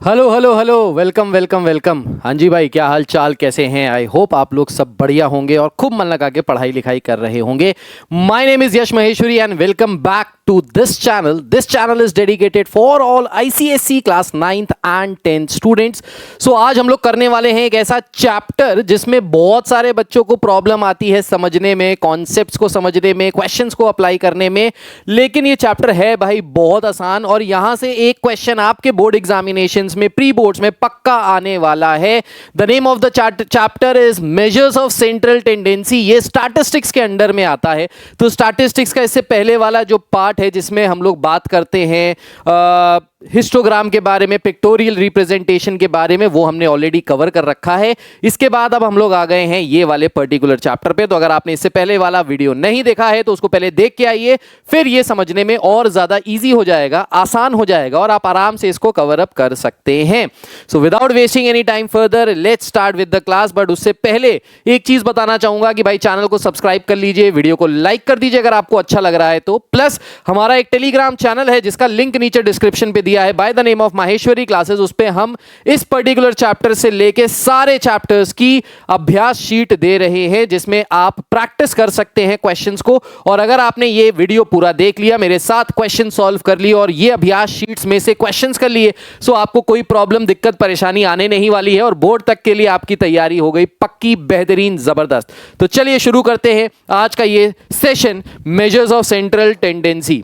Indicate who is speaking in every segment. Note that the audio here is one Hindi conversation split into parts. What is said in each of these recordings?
Speaker 1: Hello hello hello, welcome welcome welcome. हाँ जी भाई, क्या हाल चाल, कैसे हैं? आई होप आप लोग सब बढ़िया होंगे और खूब मन लगा के पढ़ाई लिखाई कर रहे होंगे। My name is Yash Maheshwari and welcome back to this channel. This channel is dedicated for all ICSE class 9th and 10th students. So आज हम लोग करने वाले हैं एक ऐसा चैप्टर जिसमें बहुत सारे बच्चों को प्रॉब्लम आती है समझने में, कॉन्सेप्ट्स को समझने में, क्वेश्चंस को अप्लाई करने में। लेकिन ये चैप्टर है भाई बहुत आसान और यहां से एक क्वेश्चन आपके बोर्ड एग्जामिनेशन में, प्री बोर्ड्स में पक्का आने वाला है। The name of the chapter is measures of central tendency. ये स्टैटिस्टिक्स के अंडर में आता है। तो स्टैटिस्टिक्स का इससे पहले वाला जो पार्ट है जिसमें हम लोग बात करते हैं हिस्टोग्राम के बारे में, पिक्टोरियल रिप्रेजेंटेशन के बारे में, वो हमने ऑलरेडी कवर कर रखा है। इसके बाद अब हम लोग आ गए हैं ये वाले पर्टिकुलर चैप्टर पे। तो अगर आपने इससे पहले वाला वीडियो नहीं देखा है तो उसको पहले देख के आइए, फिर ये समझने में और ज्यादा इजी हो जाएगा, आसान हो जाएगा और आप आराम से इसको कवर अप कर सकते हैं। So without wasting any time further let's start with the class. But उससे पहले एक चीज बताना चाहूंगा कि भाई चैनल को सब्सक्राइब कर लीजिए, वीडियो को लाइक कर दीजिए अगर आपको अच्छा लग रहा है तो। प्लस हमारा एक टेलीग्राम चैनल है जिसका लिंक नीचे डिस्क्रिप्शन पे दिया है, by the name of Maheshwari classes. उस पे हम इस पर्टिकुलर चैप्टर से लेके सारे चैप्टर्स की अभ्यास शीट दे रहे हैं जिसमें आप प्रैक्टिस कर सकते हैं क्वेश्चंस को। और अगर आपने ये वीडियो पूरा देख लिया, मेरे साथ क्वेश्चन सॉल्व कर लिए और ये अभ्यास शीट्स में से क्वेश्चंस कर लिए, सो आपको कोई प्रॉब्लम, दिक्कत, परेशानी आने नहीं वाली है और बोर्ड तक के लिए आपकी तैयारी हो गई पक्की, बेहतरीन, जबरदस्त। तो चलिए शुरू करते हैं आज का ये session, measures of central tendency.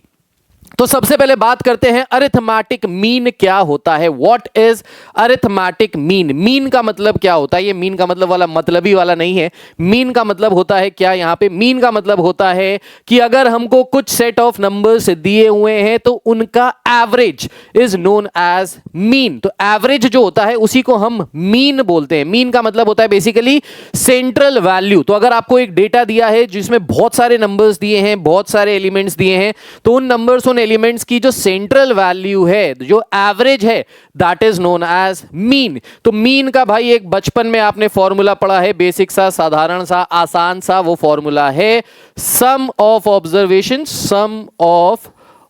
Speaker 1: तो सबसे पहले बात करते हैं अरिथमेटिक मीन क्या होता है। What is arithmetic mean? Mean का मतलब क्या होता है? ये मीन का मतलब वाला मतलबी वाला नहीं है। मीन का मतलब होता है क्या यहां पे? मीन का मतलब होता है कि अगर हमको कुछ सेट ऑफ नंबर्स दिए हुए हैं तो उनका average is known as mean. तो एवरेज जो होता है उसी को हम मीन बोलते हैं। मीन का मतलब होता है बेसिकली सेंट्रल वैल्यू। तो अगर आपको एक डेटा दिया है जिसमें बहुत सारे नंबर्स दिए हैं, बहुत सारे एलिमेंट्स दिए हैं, तो उन नंबर्स, उन एलिमेंट्स की जो सेंट्रल वैल्यू है, जो एवरेज है, that is known as mean. तो मीन का भाई एक बचपन में आपने फॉर्मूला पढ़ा है, बेसिक सा, साधारण सा, आसान सा। वो फॉर्मूला है sum of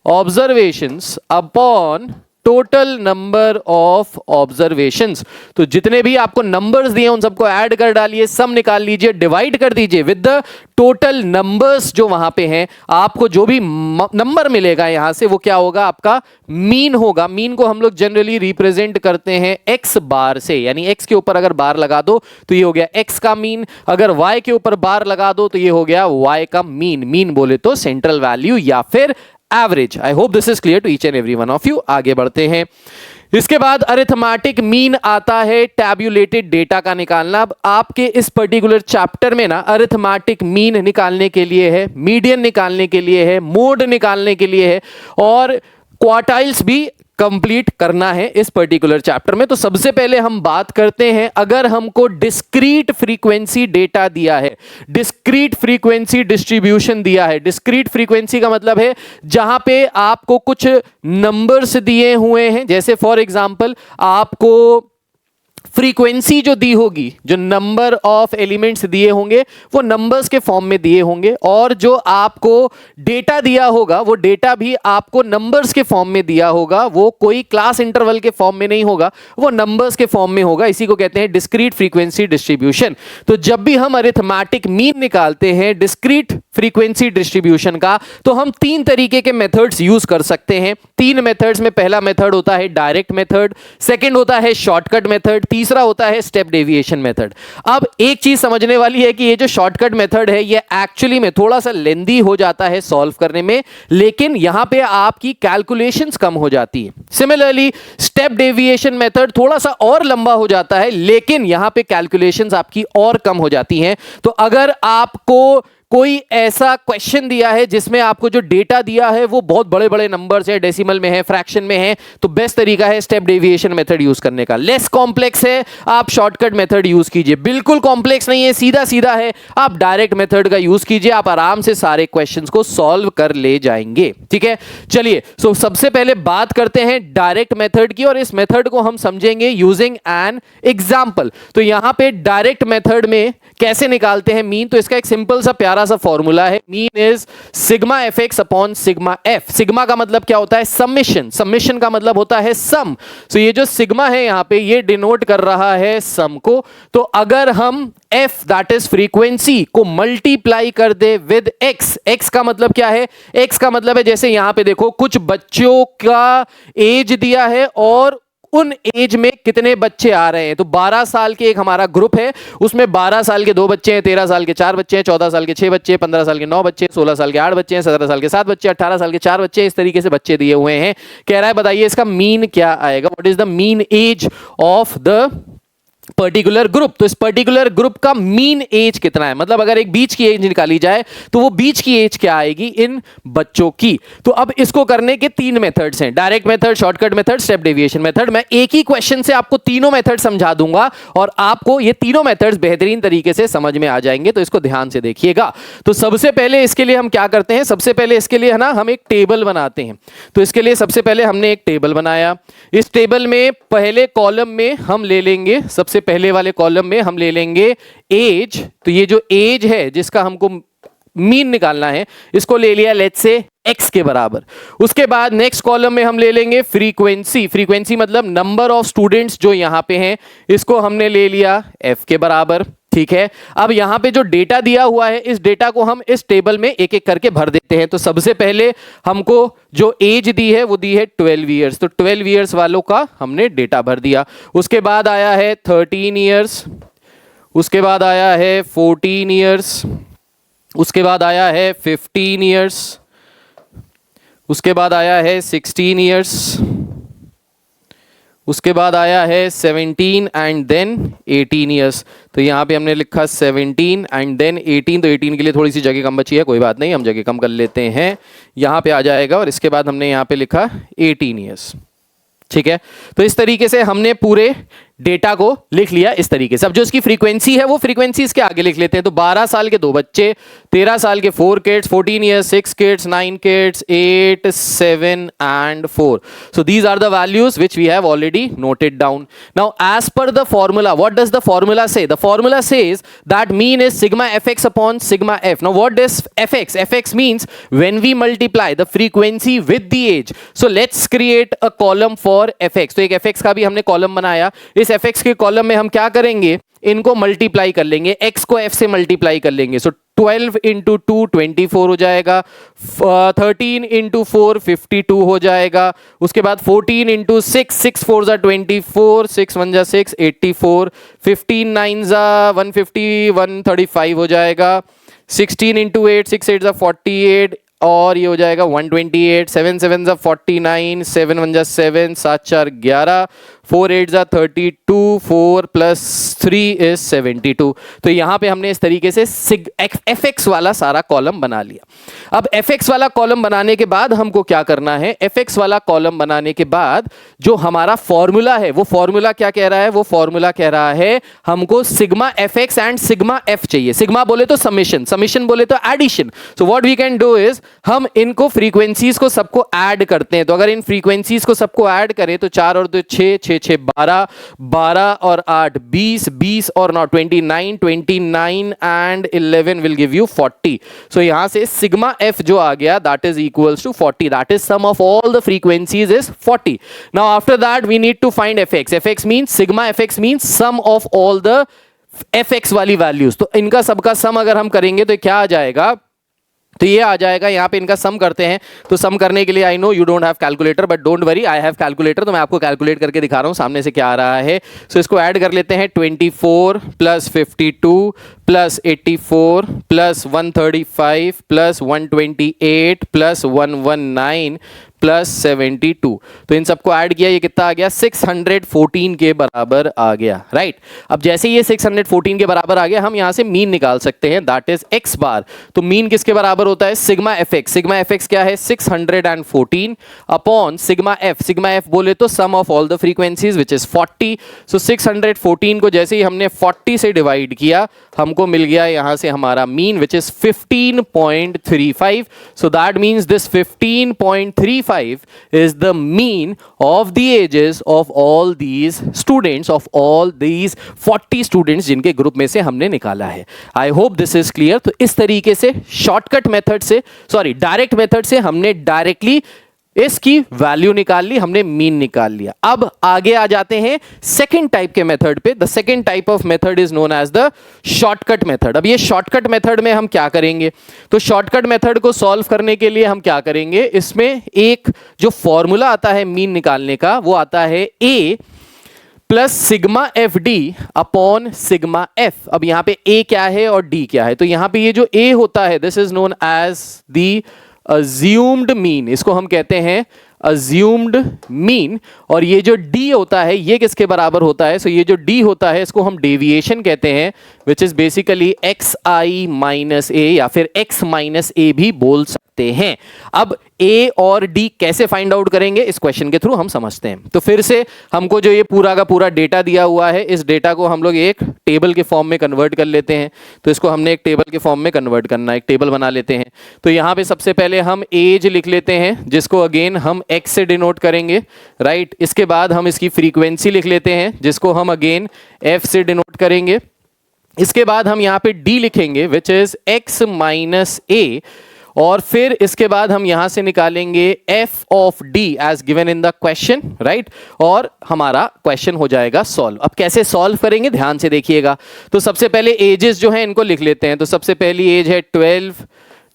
Speaker 1: observations upon total number of observations. तो जितने भी आपको नंबर्स दिए उन सबको ऐड कर डालिए, सम निकाल लीजिए, डिवाइड कर दीजिए विद द टोटल नंबर्स जो वहां पे हैं। आपको जो भी नंबर मिलेगा यहां से वो क्या होगा? आपका मीन होगा। मीन को हम लोग जनरली रिप्रेजेंट करते हैं एक्स बार से, यानी एक्स के ऊपर अगर बार लगा दो तो ये हो गया एक्स का मीन, अगर वाई के ऊपर बार लगा दो तो ये हो गया वाई का मीन। मीन बोले तो सेंट्रल वैल्यू या फिर average. I hope this is clear to each and every one of you. आगे बढ़ते हैं। इसके बाद अरिथमेटिक मीन आता है टैब्यूलेटेड डेटा का निकालना। अब आपके इस पर्टिकुलर चैप्टर में ना अरिथमेटिक मीन निकालने के लिए है, मीडियन निकालने के लिए है, मोड निकालने के लिए है और क्वार्टाइल्स भी कंप्लीट करना है इस पर्टिकुलर चैप्टर में। तो सबसे पहले हम बात करते हैं, अगर हमको डिस्क्रीट फ्रीक्वेंसी डेटा दिया है, डिस्क्रीट फ्रीक्वेंसी डिस्ट्रीब्यूशन दिया है। डिस्क्रीट फ्रीक्वेंसी का मतलब है जहां पे आपको कुछ नंबर्स दिए हुए हैं, जैसे फॉर एग्जांपल आपको फ्रीक्वेंसी जो दी होगी, जो नंबर ऑफ एलिमेंट्स दिए होंगे वो नंबर्स के फॉर्म में दिए होंगे, और जो आपको डेटा दिया होगा वो डेटा भी आपको नंबर्स के फॉर्म में दिया होगा। वो कोई क्लास इंटरवल के फॉर्म में नहीं होगा, वो नंबर्स के फॉर्म में होगा। इसी को कहते हैं डिस्क्रीट फ्रीक्वेंसी डिस्ट्रीब्यूशन। तो जब भी हम अरिथमेटिक मीन निकालते हैं डिस्क्रीट फ्रीक्वेंसी डिस्ट्रीब्यूशन का, तो हम तीन तरीके के मेथड्स यूज कर सकते हैं। तीन मेथड्स में पहला मेथड होता है डायरेक्ट मेथड, सेकंड होता है शॉर्टकट मेथड, तीसरा होता है स्टेप डेविएशन मेथड। अब एक चीज समझने वाली है कि ये जो शॉर्टकट मेथड है ये एक्चुअली में थोड़ा सा लेंदी हो जाता है सॉल्व करने में, लेकिन यहां पे आपकी कैलकुलेशंस कम हो जाती है। सिमिलरली स्टेप डेविएशन मेथड थोड़ा सा और लंबा हो जाता है, लेकिन यहां पे कैलकुलेशंस आपकी और कम हो जाती हैं। तो अगर आपको कोई ऐसा क्वेश्चन दिया है जिसमें आपको जो डेटा दिया है वो बहुत बड़े बड़े नंबर्स है, डेसिमल में है, फ्रैक्शन में है, तो बेस्ट तरीका है स्टेप डेविएशन मेथड यूज करने का। लेस कॉम्प्लेक्स है, आप शॉर्टकट मेथड यूज कीजिए। बिल्कुल कॉम्प्लेक्स नहीं है, सीधा सीधा है, आप डायरेक्ट मेथड का यूज कीजिए। आप आराम से सारे क्वेश्चंस को सॉल्व कर ले जाएंगे। ठीक है, चलिए सबसे पहले बात करते हैं डायरेक्ट मेथड की, और इस मेथड को हम समझेंगे यूजिंग एन एग्जाम्पल। तो यहां पे डायरेक्ट मेथड में कैसे निकालते हैं मीन? तो इसका एक सिंपल सा प्यारा सा फॉर्मूला है, mean is sigma F x upon sigma F. Sigma का मतलब क्या होता है? समेशन। समेशन का मतलब होता है सम। सो ये जो सिग्मा है यहां पे ये डिनोट कर रहा है सम को। तो अगर हम f दैट इज फ्रीक्वेंसी को मल्टीप्लाई कर दे विद x, x का मतलब क्या है? x का मतलब है जैसे यहां पे देखो कुछ बच्चों का एज दिया है और उन एज में कितने बच्चे आ रहे हैं। तो 12 साल के एक हमारा ग्रुप है, उसमें 12 साल के 2 बच्चे हैं, 13 साल के 4 बच्चे हैं, 14 साल के 6 बच्चे हैं, 15 साल के 9 बच्चे हैं, 16 साल के 8 बच्चे हैं, 17 साल के 7 बच्चे, 18 साल के 4 बच्चे, इस तरीके से बच्चे दिए हुए हैं। कह रहा है बताइए इसका मीन क्या आएगा? What is the mean age of the particular group? तो इस पर्टिकुलर ग्रुप का मीन एज कितना है? मतलब अगर एक बीच की एज निकाली जाए तो वो बीच की एज क्या आएगी इन बच्चों की? तो अब इसको करने के 3 मेथड्स हैं, direct method, shortcut method, step deviation method. मैं एक ही क्वेश्चन से आपको तीनों मेथड समझा दूंगा और आपको ये तीनों मेथड्स बेहतरीन तरीके से समझ में आ जाएंगे, तो इसको ध्यान से देखिएगा। तो सबसे पहले इसके लिए हम क्या करते हैं? सबसे पहले इसके लिए है ना हम एक टेबल बनाते हैं। तो इसके लिए सबसे पहले हमने एक टेबल बनाया। इस टेबल में पहले कॉलम में हम ले लेंगे, सबसे पहले वाले कॉलम में हम ले लेंगे एज। तो ये जो एज है जिसका हमको मीन निकालना है, इसको ले लिया लेट्स से x के बराबर। उसके बाद नेक्स्ट कॉलम में हम ले लेंगे फ्रीक्वेंसी। फ्रीक्वेंसी मतलब नंबर ऑफ स्टूडेंट्स जो यहां पे हैं, इसको हमने ले लिया f के बराबर। ठीक है, अब यहां पे जो डेटा दिया हुआ है इस डेटा को हम इस टेबल में एक एक करके भर देते हैं। तो सबसे पहले हमको जो एज दी है वो दी है 12 ईयर्स, तो 12 ईयर्स वालों का हमने डेटा भर दिया। उसके बाद आया है 13 ईयर्स, उसके बाद आया है 14 ईयर्स, उसके बाद आया है 15 ईयर्स, उसके बाद आया है 16 ईयर्स, उसके बाद आया है 17 एंड देन 18 ईयर्स। तो यहाँ पे हमने लिखा 17 एंड देन 18, तो 18 के लिए थोड़ी सी जगह कम बची है, कोई बात नहीं, हम जगह कम कर लेते हैं, यहाँ पे आ जाएगा। और इसके बाद हमने यहाँ पे लिखा 18 ईयर्स। ठीक है, तो इस तरीके से हमने पूरे डेटा को लिख लिया इस तरीके से। अब जो इसकी फ्रीक्वेंसी है वो फ्रीक्वेंसी इसके आगे लिख लेते हैं। तो 12 साल के 2 बच्चे, 13 साल के 4 kids, 14 years 6 kids, 9 kids, 8, 7 and 4. So these are the values which we have already noted down. Now as per the formula, what does the formula say? The formula says that mean is sigma fx upon sigma f. Now what is fx? Fx means when we multiply the frequency with the age. So let's create a column for fx. तो एक fx का भी हमने कॉलम बनाया। इस fx के कॉलम में हम क्या करेंगे? इनको मल्टीप्लाई कर लेंगे, x को f से मल्टीप्लाई कर लेंगे। सो 12 इंटू 2 24 हो जाएगा, 13 इंटू 4 52 हो जाएगा। उसके बाद 14 इंटू 6, 6 4 जा 24, 6 1 जा 6 84, 15 9 जा 150 135 हो जाएगा। 16 इंटू 8, 6 8 जा 48 और ये हो जाएगा 128, 7 7 जा 49, 7 1 जा 7, 7 4 11, 4 8 जा 32, 4 प्लस 3 इज 72। तो यहाँ पे हमने इस तरीके से fx वाला सारा कॉलम बना लिया। अब fx वाला कॉलम बनाने के बाद हमको क्या करना है? fx वाला कॉलम बनाने के बाद जो हमारा फॉर्मूला है वो फॉर्मूला क्या कह रहा है? वो फॉर्मूला कह रहा है हमको sigma fx and sigma f चाहिए। सिग्मा बोले तो समेशन, समेशन बोले तो addition. So what we can do is हम इनको फ्रीक्वेंसीज को सबको ऐड करते हैं। तो अगर इन फ्रीक्वेंसीज को सबको ऐड करें तो 4 और 2 6, 6 6 12, 12 और 8 20, 20 और 9 29, 29 and 11 will give you 40। So यहां से सिग्मा f जो आ गया that is equals to 40, that is sum of all the frequencies is 40। Now after that we need to find fx। fx means sigma fx means sum of all the fx वाली वैल्यूज। तो इनका सबका सम अगर हम करेंगे तो क्या आ जाएगा? तो ये आ जाएगा, यहाँ पे इनका सम करते हैं। तो सम करने के लिए I know you don't have calculator but don't worry I have calculator. तो मैं आपको कैलकुलेट करके दिखा रहा हूँ सामने से क्या आ रहा है। सो इसको ऐड कर लेते हैं, 24 plus 52 plus 84 plus 135 plus 128 plus 119 plus 72। तो इन सबको ऐड किया, ये कितना आ गया? 614 के बराबर आ गया, राइट। अब जैसे ये 614 के बराबर आ गया हम यहां से मीन निकाल सकते हैं, दैट इज x बार। तो मीन किसके बराबर होता है? Sigma fx। सिग्मा fx क्या है? 614 upon sigma f। Sigma f बोले तो sum of all the frequencies which is 40। So 614 को जैसे ही हमने 40 से डिवाइड किया हमको मिल गया यहां से हमारा mean which is 15.35। So that means this 15.35 25 is the mean of the ages of all these students, of all these 40 students जिनके ग्रुप में से हमने निकाला है. I hope this is clear. तो इस तरीके से शॉर्टकट मेथड से, सॉरी डायरेक्ट मेथड से हमने डायरेक्टली इसकी वैल्यू निकाल ली, हमने मीन निकाल लिया. अब आगे आ जाते हैं सेकंड टाइप के मेथड पे. The second type of method is known as the shortcut method. अब ये शॉर्टकट मेथड में हम क्या करेंगे, तो शॉर्टकट मेथड को सॉल्व करने के लिए हम क्या करेंगे, इसमें एक जो फॉर्मूला आता है मीन निकालने का वो आता है a plus sigma f d upon sigma F. अब यहां पे a क्या है और d क्या है, तो यहां पे ये जो a होता है this is known as the assumed mean, इसको हम कहते हैं अज्यूम्ड मीन. और ये जो d होता है ये किसके बराबर होता है, सो ये जो d होता है इसको हम डेविएशन कहते हैं, which is basically xi minus a या फिर x माइनस a भी बोल सकते हैं. अब a और d कैसे फाइंड आउट करेंगे इस क्वेश्चन के थ्रू हम समझते हैं. तो फिर से हमको जो ये पूरा का पूरा डेटा दिया हुआ है, इस डेटा को हम लोग एक टेबल के फॉर्म में कन्वर्ट कर लेते हैं. तो इसको हमने एक टेबल के फॉर्म में कन्वर्ट करना है, एक टेबल बना लेते हैं. तो यहाँ पे सबसे पहले हम एज लिख लेते हैं जिसको अगेन हम x से डिनोट करेंगे, राइट. इसके बाद हम इसकी फ्रीक्वेंसी लिख लेते हैं जिसको हम अगेन f से डिनोट करेंगे. इसके बाद हम यहाँ पे d लिखेंगे which is x minus a, और फिर इसके बाद हम यहां से निकालेंगे f of d as given in the question, right. और हमारा क्वेश्चन हो जाएगा सॉल्व. अब कैसे सॉल्व करेंगे ध्यान से देखिएगा. तो सबसे पहले एजेस जो हैं इनको लिख लेते हैं. तो सबसे पहली एज है 12,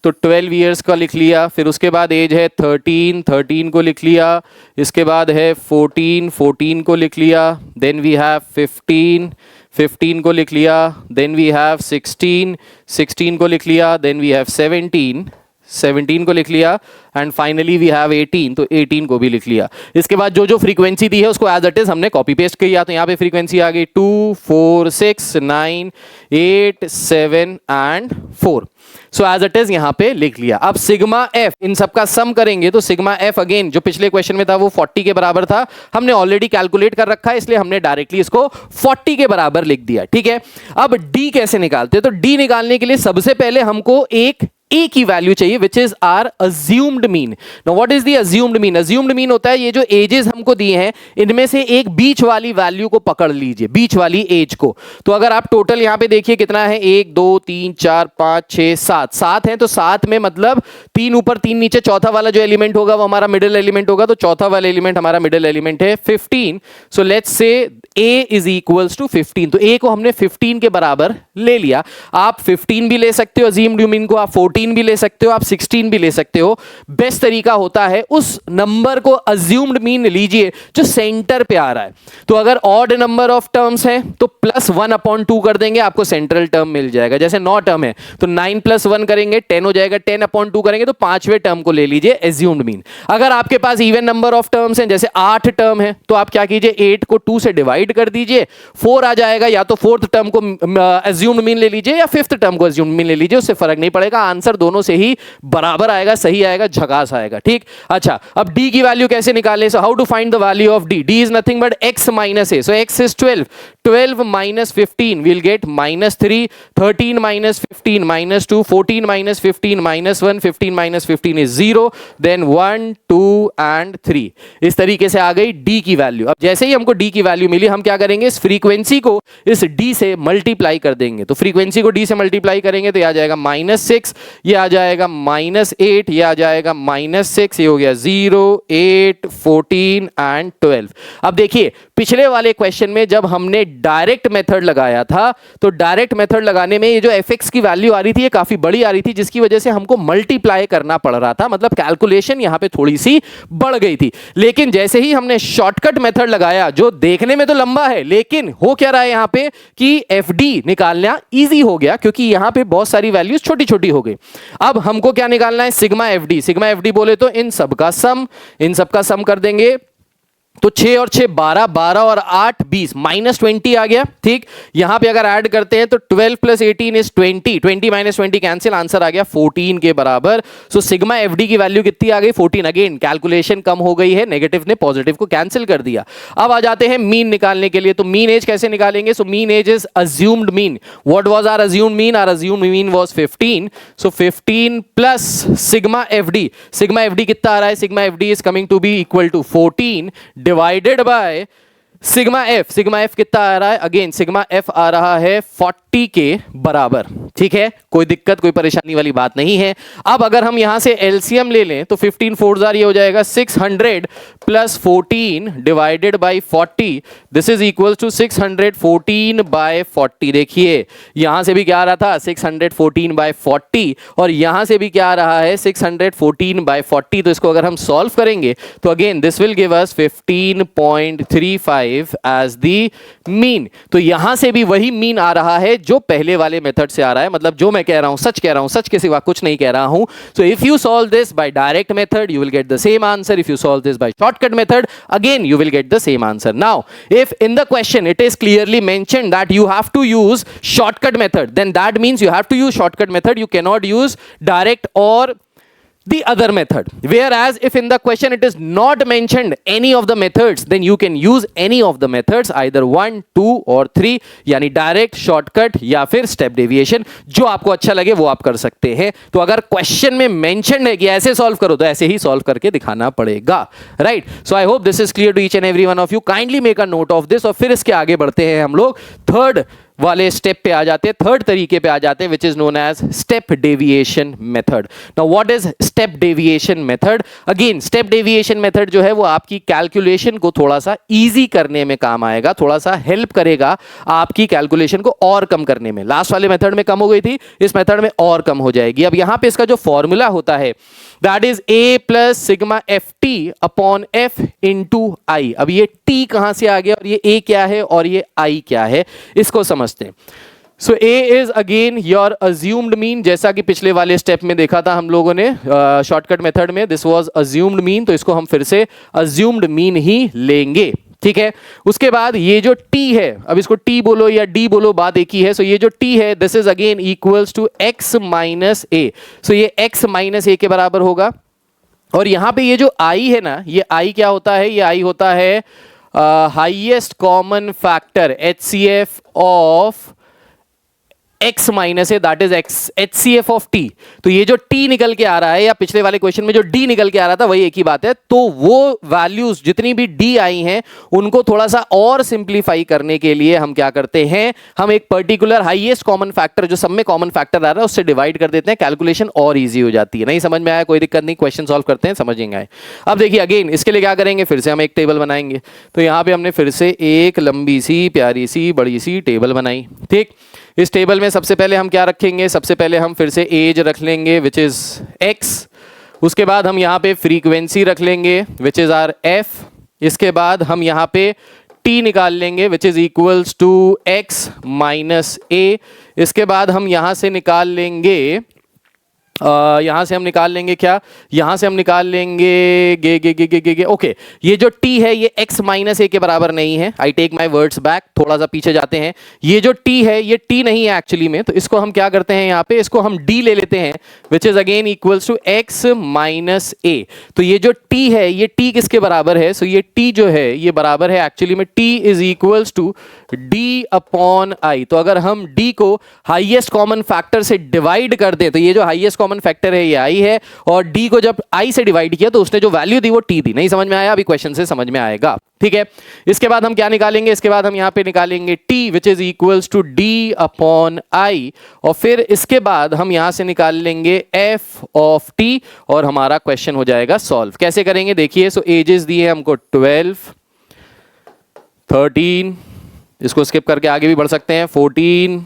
Speaker 1: तो 12 ईयर्स का लिख लिया. फिर उसके बाद एज है 13, 13 को लिख लिया. इसके बाद है 14, 14 को लिख लिया. देन वी हैव 15, 15 को लिख लिया. देन वी हैव 16, 16 को लिख लिया. देन वी हैव 17, 17 को लिख लिया. एंड फाइनली वी हैव 18, तो 18 को भी लिख लिया. इसके बाद जो जो फ्रीक्वेंसी दी है उसको एज इट इज हमने कॉपी पेस्ट किया. तो यहाँ पे फ्रीक्वेंसी आ गई 2, 4, 6, 9, 8, 7 and 4. So as it is यहाँ पे लिख लिया. अब सिग्मा एफ इन सबका सम करेंगे तो सिग्मा एफ अगेन जो पिछले क्वेश्चन में था वो 40 के बराबर था, हमने ऑलरेडी कैलकुलेट कर रखा है इसलिए हमने डायरेक्टली इसको 40 के बराबर लिख दिया. ठीक है. अब डी कैसे निकालते हैं, तो डी निकालने के लिए सबसे पहले हमको एक a की वैल्यू चाहिए which is our assumed mean. Now what is the assumed mean, assumed mean होता है ये जो एजेस हमको दिए हैं इनमें से एक बीच वाली वैल्यू को पकड़ लीजिए, बीच वाली एज को. तो अगर आप टोटल यहां पे देखिए कितना है, 1 2 3 4 5 6 7, 7 है. तो 7 में मतलब 3 ऊपर 3 नीचे, चौथा वाला जो एलिमेंट होगा वो हमारा मिडिल एलिमेंट होगा. तो चौथा वाला एलिमेंट हमारा मिडिल एलिमेंट है 15. So let's say a is equals to 15. तो a को हमने 15 के बराबर ले लिया. आप 15 भी ले सकते हो अज्यूम्ड मीन को, आप 14 भी ले सकते हो, आप 16 भी ले सकते हो. बेस्ट तरीका होता है उस नंबर को अज्यूम्ड मीन लीजिए जो सेंटर पे आ रहा है. तो अगर ऑड नंबर ऑफ टर्म्स है तो प्लस 1/2 कर देंगे, आपको सेंट्रल टर्म मिल जाएगा. जैसे 9 टर्म है तो 9 + 1 करेंगे 10 हो जाएगा, 10/2 करेंगे तो 5वें टर्म को ले लीजिए एज्यूम्ड मीन. अगर आपके पास इवन नंबर ऑफ टर्म्स हैं जैसे 8 टर्म है तो आप क्या कीजिए 8 को 2 से डिवाइड कर दीजिए, 4 आ जाएगा. या तो 4th टर्म को एज्यूम्ड मीन ले लीजिए या 5th टर्म को एज्यूम्ड मीन ले लीजिए, उससे फर्क नहीं पड़ेगा. आंसर दोनों से ही बराबर आएगा, सही आएगा, झकास आएगा. ठीक. अच्छा, अब d की वैल्यू कैसे निकालें, so how to find the value of d. d is nothing but x minus a. So x is 12, 12 minus 15 will get -3, 13 minus 15 -2, 14 minus 15 -1, 15 minus 15 is 0, then 1 2 and 3. इस तरीके से आ गई d की वैल्यू. अब जैसे ही हमको d की वैल्यू मिली हम क्या करेंगे, इस फ्रीक्वेंसी को इस d से मल्टीप्लाई कर देंगे. तो फ्रीक्वेंसी को d से मल्टीप्लाई करेंगे तो ये आ जाएगा -6, ये आ जाएगा -8, ये आ जाएगा -6, ये हो गया 0, 8, 14 एंड 12. अब देखिए पिछले वाले क्वेश्चन में जब हमने डायरेक्ट मेथड लगाया था तो डायरेक्ट मेथड लगाने में ये जो fx की वैल्यू आ रही थी ये काफी बड़ी आ रही थी, जिसकी वजह से हमको मल्टीप्लाई करना पड़ रहा था, मतलब कैलकुलेशन यहां पे थोड़ी सी बढ़ गई थी. लेकिन जैसे ही हमने शॉर्टकट मेथड लगाया जो देखने में तो लंबा है लेकिन हो क्या रहा है यहां पे कि fd निकालना इजी हो गया क्योंकि यहां पे बहुत सारी वैल्यूज छोटी छोटी हो गई. अब हमको क्या निकालना है, sigma f D. Sigma f D बोले तो इन सब का सम कर देंगे. तो 6 और 6 12, 12 और 8 20, -20 आ गया। ठीक, यहां पे अगर ऐड करते हैं तो 12 plus 18 is 20, 20 minus 20 cancel, answer आ गया 14 के बराबर। सो सिग्मा एफडी की वैल्यू कितनी आ गई? 14। अगेन कैलकुलेशन कम हो गई है, नेगेटिव ने पॉजिटिव को कैंसिल कर दिया। अब आ जाते हैं मीन निकालने के लिए। तो मीन एज कैसे निकालेंगे? So mean age is assumed mean. What was our assumed mean? Our assumed mean was 15। So 15 plus sigma FD. Sigma FD कितना आ रहा है? Sigma FD is coming to be equal to 14 divided by sigma F. Sigma F कितना आ रहा है? अगेन सिग्मा एफ आ रहा है 40 के बराबर। ठीक है, कोई दिक्कत कोई परेशानी वाली बात नहीं है। अब अगर हम यहां से एलसीएम ले लें तो 15 4 जार ये हो जाएगा 600 plus 14 divided by 40, this is equal to 614 by 40। देखिए यहां से भी क्या आ रहा था? 614 बाय 40 और यहां से भी क्या आ रहा है? 614 बाय 40। तो इसको अगर हम सॉल्व करेंगे तो again this will give us 15.35 as the mean. तो यहां से भी वही मीन आ रहा है जो पहले वाले मेथड से आ रहा है। मतलब जो मैं कह रहा हूं सच कह रहा हूं, सच के सिवा कुछ नहीं कह रहा हूं। So if you solve this by direct method you will get the same answer. If you solve this by shortcut method again you will get the same answer. Now if in the question it is clearly mentioned that you have to use shortcut method, then that means you have to use shortcut method. You cannot use direct or the other method. Whereas if in the question it is not mentioned any of the methods, then you can use any of the methods, either 1 2 और 3, यानी डायरेक्ट, शॉर्टकट या फिर स्टेप डेविएशन, जो आपको अच्छा लगे वो आप कर सकते हैं। तो अगर क्वेश्चन में मेंशन है कि ऐसे सॉल्व करो तो ऐसे ही सॉल्व करके दिखाना पड़ेगा, right? So I hope this is clear to each and every one of you. Kindly make a note of this और फिर इसके आगे बढ़ते हैं हम लोग थर्ड वाले स्टेप पे आ जाते हैं, थर्ड तरीके पे आ जाते हैं, which is known as step deviation method. Now what is step deviation method? Again step deviation method जो है वो आपकी कैलकुलेशन को थोड़ा सा इजी करने में काम आएगा, थोड़ा सा हेल्प करेगा आपकी कैलकुलेशन को और कम करने में। लास्ट वाले मेथड में कम हो गई थी, इस मेथड में और कम हो जाएगी। अब यहां पे इसका जो फॉर्मूला होता है that is a plus sigma f t upon f into i. अब ये t कहां से आ गया और ये a क्या है और ये i क्या है, इसको समझते हैं। सो a is again your assumed mean, जैसा कि पिछले वाले स्टेप में देखा था हम लोगों ने शॉर्टकट मेथड में, दिस वाज अज्यूम्ड मीन, तो इसको हम फिर से अज्यूम्ड मीन ही लेंगे। ठीक है, उसके बाद ये जो t है, अब इसको t बोलो या d बोलो बात एक ही है। सो ये जो t है this is again equals to x minus a। सो ये x माइनस a के बराबर होगा। और यहां पे ये जो i है ना, ये i क्या होता है? ये i होता है highest common factor HCF of x minus है, that is x HCF of t। तो ये जो t निकल के आ रहा है या पिछले वाले क्वेश्चन में जो d निकल के आ रहा था वही एक ही बात है। तो वो वैल्यूज जितनी भी d आई हैं उनको थोड़ा सा और सिंप्लीफाई करने के लिए हम क्या करते हैं, हम एक पर्टिकुलर हाईएस्ट कॉमन फैक्टर जो सब में कॉमन फैक्टर आ रहा है उससे डिवाइड कर देते हैं, कैलकुलेशन और ईजी हो जाती है। नहीं समझ में आया कोई दिक्कत नहीं, क्वेश्चन सॉल्व करते हैं, समझेंगे। अब देखिए अगेन इसके लिए क्या करेंगे, फिर से हम एक टेबल बनाएंगे। तो यहां पे हमने फिर से एक लंबी सी प्यारी सी बड़ी सी टेबल बनाई। ठीक, इस टेबल में सबसे पहले हम क्या रखेंगे? सबसे पहले हम फिर से एज रख लेंगे विच इज x। उसके बाद हम यहाँ पे फ्रीक्वेंसी रख लेंगे विच इज आर f। इसके बाद हम यहाँ पे t निकाल लेंगे which is equals to x minus a। इसके बाद हम यहाँ से निकाल लेंगे यहां से हम निकाल लेंगे क्या, यहां से हम निकाल लेंगे गे ओके, ये जो t है ये x माइनस a के बराबर नहीं है। I take my words back, थोड़ा सा पीछे जाते हैं। ये जो t है ये t नहीं है एक्चुअली में, तो इसको हम क्या करते हैं, यहाँ पे इसको हम d ले लेते हैं which is again equals to x minus a। तो ये जो t है ये t किसके बराबर है? सो ये t जो है ये बराबर है एक्चुअली में t is equals to d upon i। तो अगर हम d को हाईएस्ट कॉमन फैक्टर से डिवाइड कर दें तो ये जो हाईएस्ट कॉमन फैक्टर है ये i है, और d को जब i से डिवाइड किया तो उसने जो वैल्यू दी वो t दी। नहीं समझ में आया? अभी क्वेश्चन से समझ में आएगा। ठीक है, इसके बाद हम क्या निकालेंगे, इसके बाद हम यहां पे निकालेंगे t which is equals to d upon i, और फिर इसके बाद हम यहां से निकाल लेंगे f ऑफ t और हमारा क्वेश्चन हो जाएगा सॉल्व। कैसे करेंगे देखिए, सो एजेस दिए हमको 12 13, इसको स्किप करके आगे भी बढ़ सकते हैं, 14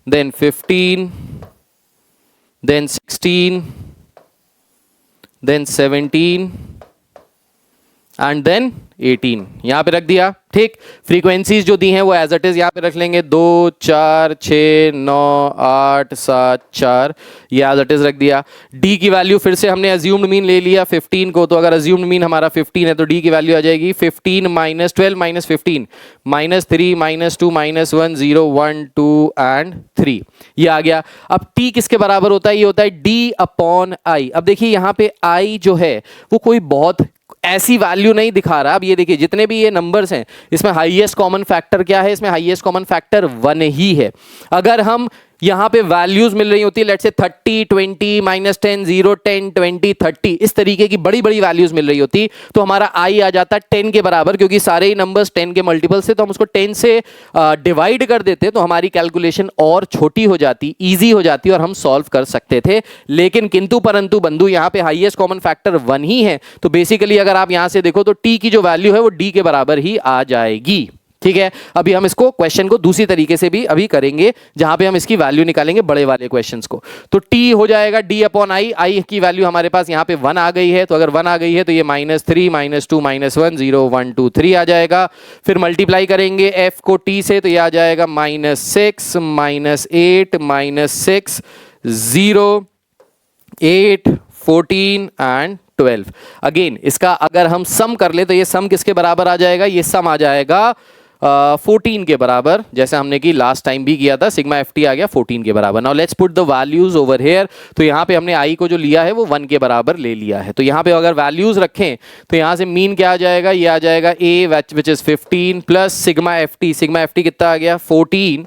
Speaker 1: then 15 then 16 then 17 and then 18 यहाँ पे रख दिया। ठीक, फ्रीक्वेंसीज जो दी हैं वो एज इट इज यहाँ पे रख लेंगे, 2 4 6 9 8 7 4, ये एज इट इज रख दिया। डी की वैल्यू फिर से हमने अज्यूम्ड मीन ले लिया 15 को, तो अगर अज्यूम्ड मीन हमारा 15 है तो डी की वैल्यू आ जाएगी 15 minus 12 minus 15 minus 3 minus 2 minus 1 0 1 2 and 3, ये आ गया। अब टी किसके बराबर होता है? ये होता है डी अपॉन आई। अब देखिए यहाँ पे आई जो है वो कोई बहुत ऐसी वैल्यू नहीं दिखा रहा। अब ये देखिए जितने भी ये नंबर्स हैं इसमें हाईएस्ट कॉमन फैक्टर क्या है? इसमें हाईएस्ट कॉमन फैक्टर 1 ही है। अगर हम यहाँ पे वैल्यूज मिल रही होती है, लेट्स से 30 20 माइनस 10 0 10 20 30, इस तरीके की बड़ी बड़ी वैल्यूज मिल रही होती तो हमारा आई आ जाता 10 के बराबर, क्योंकि सारे ही नंबर्स 10 के मल्टीपल से, तो हम उसको 10 से डिवाइड कर देते तो हमारी कैलकुलेशन और छोटी हो जाती, ईजी हो जाती और हम सॉल्व कर सकते थे। लेकिन किंतु परंतु बंधु यहाँ पे हाईएस्ट कॉमन फैक्टर 1 ही है, तो बेसिकली अगर आप यहाँ से देखो तो टी की जो वैल्यू है वो डी के बराबर ही आ जाएगी। ठीक है, अभी हम इसको क्वेश्चन को दूसरी तरीके से भी अभी करेंगे जहां पे हम इसकी वैल्यू निकालेंगे बड़े वाले क्वेश्चंस को। तो t हो जाएगा d अपॉन आई, आई की वैल्यू हमारे पास यहां पे 1 आ गई है, तो अगर 1 आ गई है तो ये -3 -2 -1 0 1 2 3 आ जाएगा। फिर मल्टीप्लाई करेंगे f को t से, तो ये आ जाएगा -6 -8 -6 0 8 14 एंड 12। अगेन इसका अगर हम सम कर ले तो ये सम किसके बराबर आ जाएगा? ये सम आ जाएगा 14 के बराबर, जैसे हमने की लास्ट टाइम भी किया था। सिग्मा एफ टी आ गया 14 के बराबर। Now let's put the values over here. तो यहाँ पे हमने आई को जो लिया है वो 1 के बराबर ले लिया है, तो यहाँ पे अगर वैल्यूज रखें तो यहाँ से मीन क्या आ जाएगा? ये आ जाएगा a which is 15 plus sigma f t कितना आ गया? 14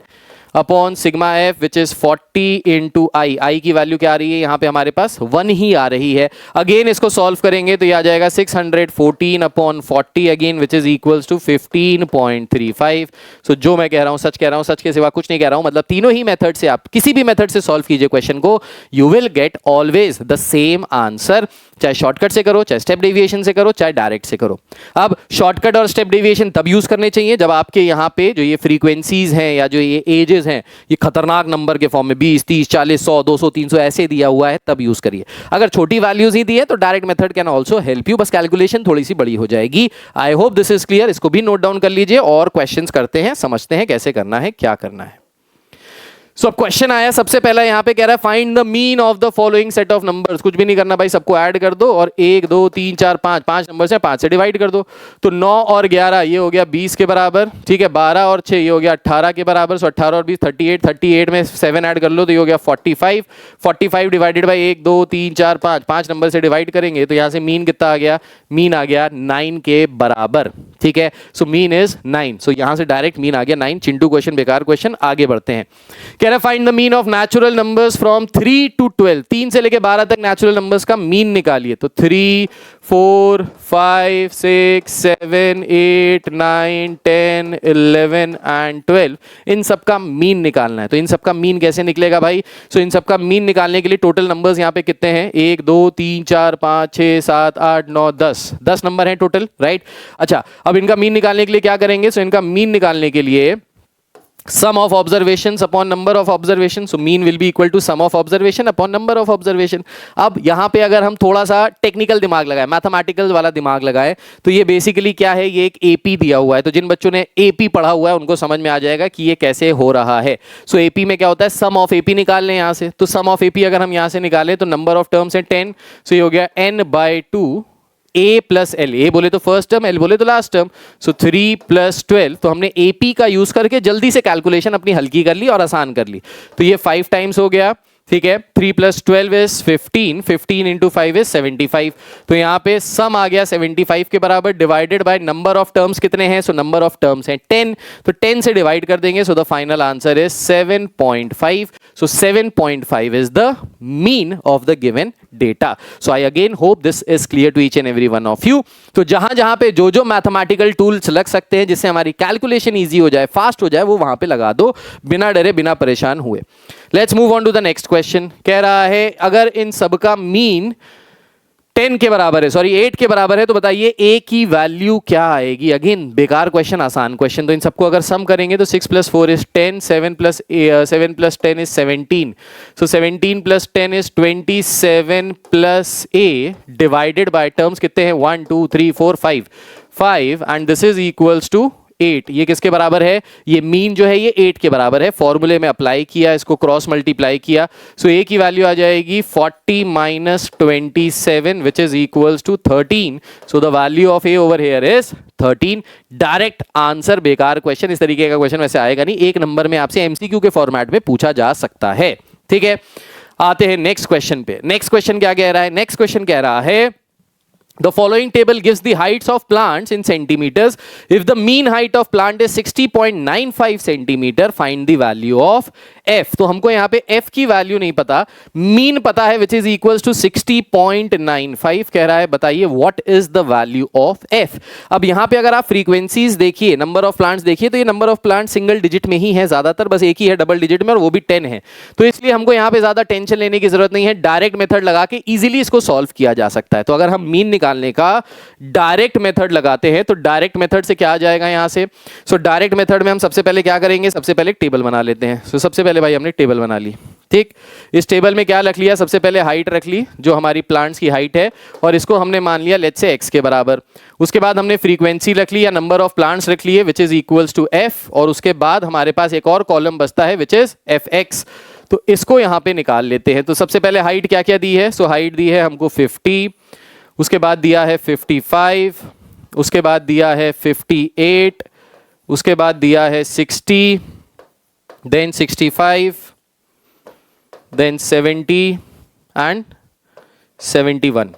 Speaker 1: upon sigma f which is 40 into i. I की वैल्यू क्या आ रही है? यहाँ पे हमारे पास 1 ही आ रही है। अगेन इसको सॉल्व करेंगे तो ये आ जाएगा 614 upon 40 again which is equals to 15.35। So जो मैं कह रहा हूँ सच कह रहा हूँ, सच के सिवा कुछ नहीं कह रहा हूँ। मतलब तीनों ही मेथड से आप किसी भी मेथड से सॉल्व कीजिए क्वेश्चन को, you will get always the same answer. चाहे शॉर्टकट से करो, चाहे स्टेप डेविएशन से करो, चाहे डायरेक्ट से करो। अब शॉर्टकट और स्टेप डेविएशन तब यूज करने चाहिए जब आपके यहाँ पे जो ये फ्रीक्वेंसीज हैं या जो ये एजेस हैं ये खतरनाक नंबर के फॉर्म में 20 30 40 100 200 300 ऐसे दिया हुआ है, तब यूज करिए। अगर छोटी वैल्यूज ही दी है तो direct method can also help you, बस कैलकुलेशन थोड़ी सी बड़ी हो जाएगी। आई होप दिस इज क्लियर। इसको भी नोट डाउन कर लीजिए और क्वेश्चंस करते हैं, समझते हैं कैसे करना है, क्या करना है। सो अब क्वेश्चन आया सबसे पहला यहाँ पे कह रहा है find the mean of the following set of numbers. कुछ भी नहीं करना भाई, सबको ऐड कर दो और 1 2 3 4 5 5 नंबर से 5 से डिवाइड कर दो। तो 9 और 11 ये हो गया 20 के बराबर, ठीक है। 12 और 6 ये हो गया 18 के बराबर। सो 18 और 20 38, 38 में 7 ऐड कर लो तो ये हो गया 45। 45 डिवाइडेड बाई 1 2 3 4 5, 5 नंबर से डिवाइड करेंगे तो यहाँ से मीन कितना आ गया? मीन आ गया 9 के बराबर, ठीक है। So mean is 9। सो यहाँ से डायरेक्ट मीन आ गया 9। चिंटू क्वेश्चन, बेकार क्वेश्चन। आगे बढ़ते हैं। कह रहा find the mean of natural numbers from 3 to 12। 3 से लेके 12 तक नेचुरल नंबर्स का मीन निकालिए। तो 3 4 5 6 7 8 9 10 11 एंड 12, इन सब का मीन निकालना है। तो इन सब का मीन कैसे निकलेगा भाई? सो इन सब का मीन निकालने के लिए टोटल नंबर्स यहाँ पे कितने हैं? 1 2 3 4 5 6 7 8 9 10 नंबर हैं टोटल, राइट। अच्छा, अब इनका मीन निकालने के लिए क्या करेंगे? सो इनका मीन निकालने के लिए sum of observations upon number of observations, so mean will be equal to sum of observation upon number of observation। अब यहाँ पे अगर हम थोड़ा सा टेक्निकल दिमाग लगाए, मैथमेटिकल वाला दिमाग लगाए, तो ये बेसिकली क्या है? ये एक एपी दिया हुआ है। तो जिन बच्चों ने एपी पढ़ा हुआ है उनको समझ में आ जाएगा कि ये कैसे हो रहा है। सो एपी में क्या होता है? सम ऑफ एपी निकाल लें यहाँ से। तो सम ऑफ एपी अगर हम यहाँ से निकालें तो नंबर ऑफ टर्म्स है 10। सो ये हो गया n/2 a प्लस एल। ए बोले तो फर्स्ट टर्म, एल बोले तो लास्ट टर्म। सो 3 + 12। तो हमने एपी का यूज करके जल्दी से कैलकुलेशन अपनी हल्की कर ली और आसान कर ली। तो ये 5 टाइम्स हो गया, ठीक है। 3 + 12 इज 15, 15 इंटू 5 इज 75। तो यहाँ पे सम आ गया 75 के बराबर, divided by number of terms कितने हैं? सो नंबर ऑफ टर्म्स हैं 10। तो 10 से डिवाइड कर देंगे, so the final answer is 7.5। So 7.5 is the mean of the given data. So I again hope this is clear to each and every one of you. तो जहां जहां पे जो जो मैथमेटिकल टूल्स लग सकते हैं जिससे हमारी कैलकुलेशन ईजी हो जाए, फास्ट हो जाए, वो वहां पे लगा दो, बिना डरे बिना परेशान हुए। Let's move on to the next question. कह रहा है अगर इन सब का मीन 10 के बराबर है, सॉरी 8 के बराबर है, तो बताइए a की वैल्यू क्या आएगी। अगेन बेकार क्वेश्चन, आसान क्वेश्चन। तो इन सबको अगर सम करेंगे तो 6 + 4 is 10, 7 + 10 is 17, so 17 + 10 is 27 plus a divided by terms कितने हैं 1 2 3 4 5 and this is equals to 8। ये किसके बराबर है, ये मीन जो है ये 8 के बराबर है। फॉर्मूले में अप्लाई किया, इसको क्रॉस मल्टीप्लाई किया, सो a की वैल्यू आ जाएगी 40 - 27 which is equals to 13। So the value of a over here is 13। Direct answer. बेकार क्वेश्चन, इस तरीके का क्वेश्चन वैसे आएगा नहीं, एक नंबर में आपसे एमसीक्यू के फॉर्मेट में पूछा जा सकता है। ठीक है, आते हैं नेक्स्ट क्वेश्चन पे। नेक्स्ट क्वेश्चन क्या कह रहा है, नेक्स्ट क्वेश्चन कह रहा है the following table gives the heights of plants in centimeters. If the mean height of plant is 60.95 centimeter, find the value of f। तो हमको यहाँ पे f की वैल्यू नहीं पता, मीन पता है which is equals to 60.95 कह रहा है। बताइए what is the value of f। अब यहाँ पे अगर आप फ्रीक्वेंसीज देखिए, नंबर ऑफ प्लांट्स देखिए, तो ये number of plant single digit में ही है ज्यादातर, बस एक ही है डबल डिजिट में और वो भी 10 है। तो इसलिए हमको यहाँ पे ज्यादा टेंशन लेने की जरूरत नहीं है, डायरेक्ट मेथड लगा के इजीली इसको सॉल्व किया जा सकता है। तो अगर हम मीन निकालने का डायरेक्ट मेथड लगाते हैं तो डायरेक्ट मेथड से क्या आ जाएगा यहां से, सो डायरेक्ट मेथड में हम सबसे पहले क्या करेंगे, सबसे पहले एक टेबल बना लेते हैं। सो सबसे पहले भाई हमने टेबल बना ली, ठीक। इस टेबल में क्या रख लिया, सबसे पहले हाइट रख ली जो हमारी प्लांट्स की हाइट है, और इसको हमने मान लिया लेट्स से x के बराबर। उसके बाद हमने फ्रीक्वेंसी रख ली या नंबर ऑफ प्लांट्स रख लिए which is equals to f, और उसके बाद हमारे पास एक और कॉलम बचता है विच इज fx। तो इसको यहां पे निकाल लेते हैं। तो सबसे पहले हाइट क्या क्या दी है, सो हाइट दी है हमको 50, उसके बाद दिया है 55, उसके बाद दिया है 58, उसके बाद दिया है 60, देन 65, देन 70 एंड 71।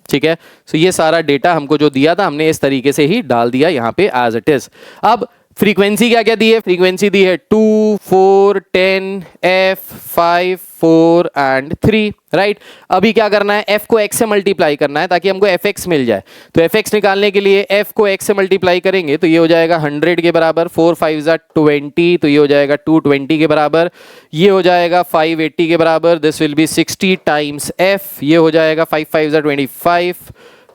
Speaker 1: ठीक है, सो ये सारा डेटा हमको जो दिया था हमने इस तरीके से ही डाल दिया यहाँ पे एज इट इज। अब फ्रीक्वेंसी क्या क्या दी है, फ्रीक्वेंसी दी है 2 4 10 f 5 4 एंड 3, राइट। अभी क्या करना है, f को x से मल्टीप्लाई करना है ताकि हमको fx मिल जाए। तो fx निकालने के लिए f को x से मल्टीप्लाई करेंगे तो ये हो जाएगा 100 के बराबर, 4 5 20, तो ये हो जाएगा 220 के बराबर, ये हो जाएगा 580 के बराबर, this will B 60 times f, ये हो जाएगा 5 5 25,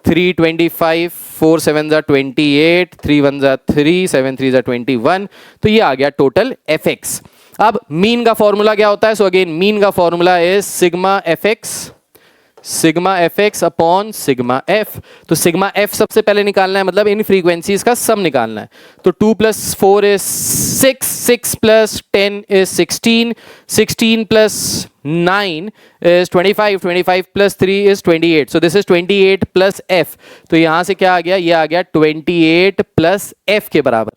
Speaker 1: 3 25, 4 7 28, 3 1 3, 7 3 21, तो ये आ गया टोटल fx। अब मीन का फॉर्मूला क्या होता है, सो अगेन मीन का formula is sigma fx upon sigma f। तो सिग्मा f सबसे पहले निकालना है, मतलब इन फ्रीक्वेंसीज का सम निकालना है। तो 2 + 4 is 6, 6 + 10 is 16, 16 + 9 is 25, 25 + 3 is 28, so this is 28 + f। तो यहां से क्या आ गया, ये आ गया 28 + f के बराबर।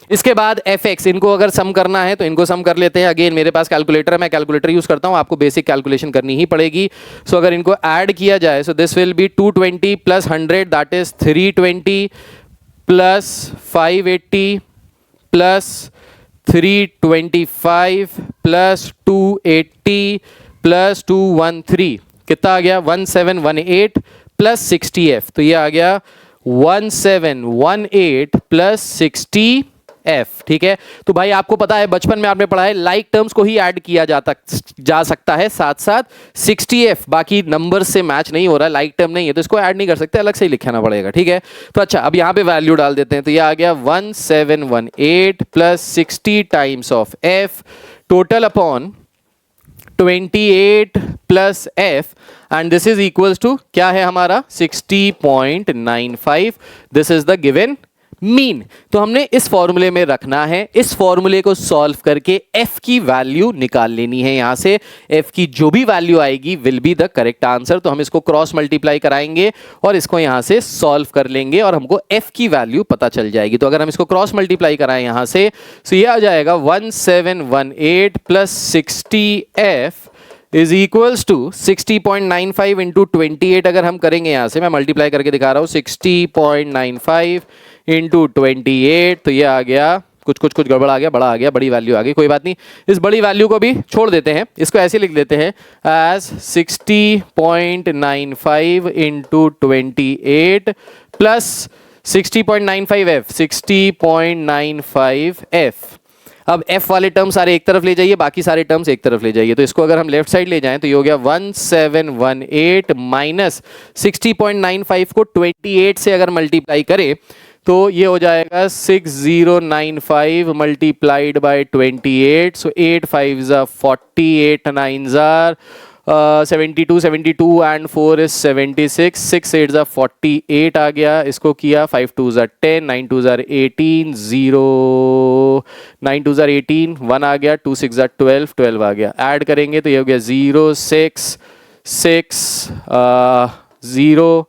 Speaker 1: इसके बाद fx, इनको अगर सम करना है तो इनको सम कर लेते हैं। अगेन मेरे पास कैलकुलेटर है, मैं कैलकुलेटर यूज करता हूं, आपको बेसिक कैलकुलेशन करनी ही पड़ेगी। सो अगर इनको ऐड किया जाए सो this will B 220 + 100 that is 320 + 580 + 325 + 280 + 213, कितना आ गया 1718 + 60f। तो ये आ गया 1718 + 60f। ठीक है, तो भाई आपको पता है बचपन में आपने पढ़ा है लाइक टर्म्स को ही ऐड किया जा सकता है साथ साथ 60f, बाकी नंबर से मैच नहीं हो रहा है, लाइक टर्म नहीं है तो इसको ऐड नहीं कर सकते, अलग से ही लिखना पड़ेगा। ठीक है, तो अच्छा अब यहाँ पे वैल्यू डाल देते हैं। तो ये आ गया 1718 + 60 times of f total upon 28 + f and this is equals to क्या है हमारा 60.95। This is the given mean. तो हमने इस फॉर्मूले में रखना है, इस फॉर्मूले को सॉल्व करके f की वैल्यू निकाल लेनी है। यहां से f की जो भी वैल्यू आएगी will be the correct answer. तो हम इसको क्रॉस मल्टीप्लाई कराएंगे और इसको यहां से सॉल्व कर लेंगे और हमको f की वैल्यू पता चल जाएगी। तो अगर हम इसको क्रॉस मल्टीप्लाई कराएं यहां से तो ये आ जाएगा 1718 + 60f is equals to 60.95 into 28। अगर हम करेंगे यहां से, मैं मल्टीप्लाई करके दिखा रहा हूं, 60.95 इंटू 28, तो ये आ गया कुछ गड़बड़ आ गया, बड़ा आ गया, बड़ी वैल्यू आ गई, कोई बात नहीं। इस बड़ी वैल्यू को भी छोड़ देते हैं, इसको ऐसे लिख देते हैं as 60.95 into 28 plus 60.95f 60.95f अब f वाले टर्म सारे एक तरफ ले जाइए, बाकी सारे टर्म्स एक तरफ ले जाइए। तो इसको अगर हम लेफ्ट साइड ले जाएं तो ये हो गया 1718 माइनस 60.95 को 28 से अगर मल्टीप्लाई करें तो ये हो जाएगा 6095 मल्टीप्लाइड बाय 28, सो 8 5 ज़ा 40, 8 9 ज़ा 72, 72 एंड 4 इज 76, 6 8 ज़ा 48 आ गया। इसको किया 5 2 ज़ा 10, 9 2 ज़ा 18, 0 9 2 ज़ा 18, 1 आ गया, 2 6 ज़ा 12, 12 आ गया। ऐड करेंगे तो ये हो गया 0 6 6 0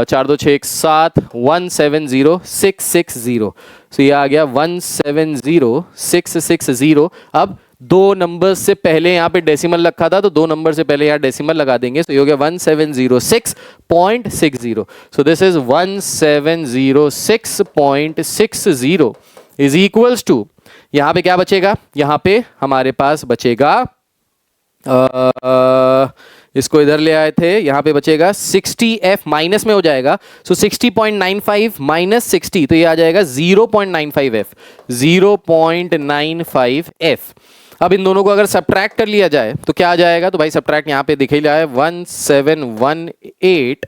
Speaker 1: 4 2 6 7 170660। सो ये आ गया 170660। अब दो नंबर से पहले यहाँ पे डेसिमल रखा था तो दो नंबर से पहले यहाँ डेसिमल लगा देंगे। तो ये हो गया 1706.60। So this is 1706.60 is equals to, यहाँ पे क्या बचेगा, यहाँ पे हमारे पास बचेगा इसको इधर ले आए थे, यहाँ पे बचेगा 60f, माइनस में हो जाएगा। सो 60.95 माइनस 60 तो ये आ जाएगा 0.95f, 0.95f। अब इन दोनों को अगर सब्ट्रैक्ट कर लिया जाए तो क्या आ जाएगा, तो भाई सब्ट्रैक्ट यहाँ पे दिख ही रहा है 1718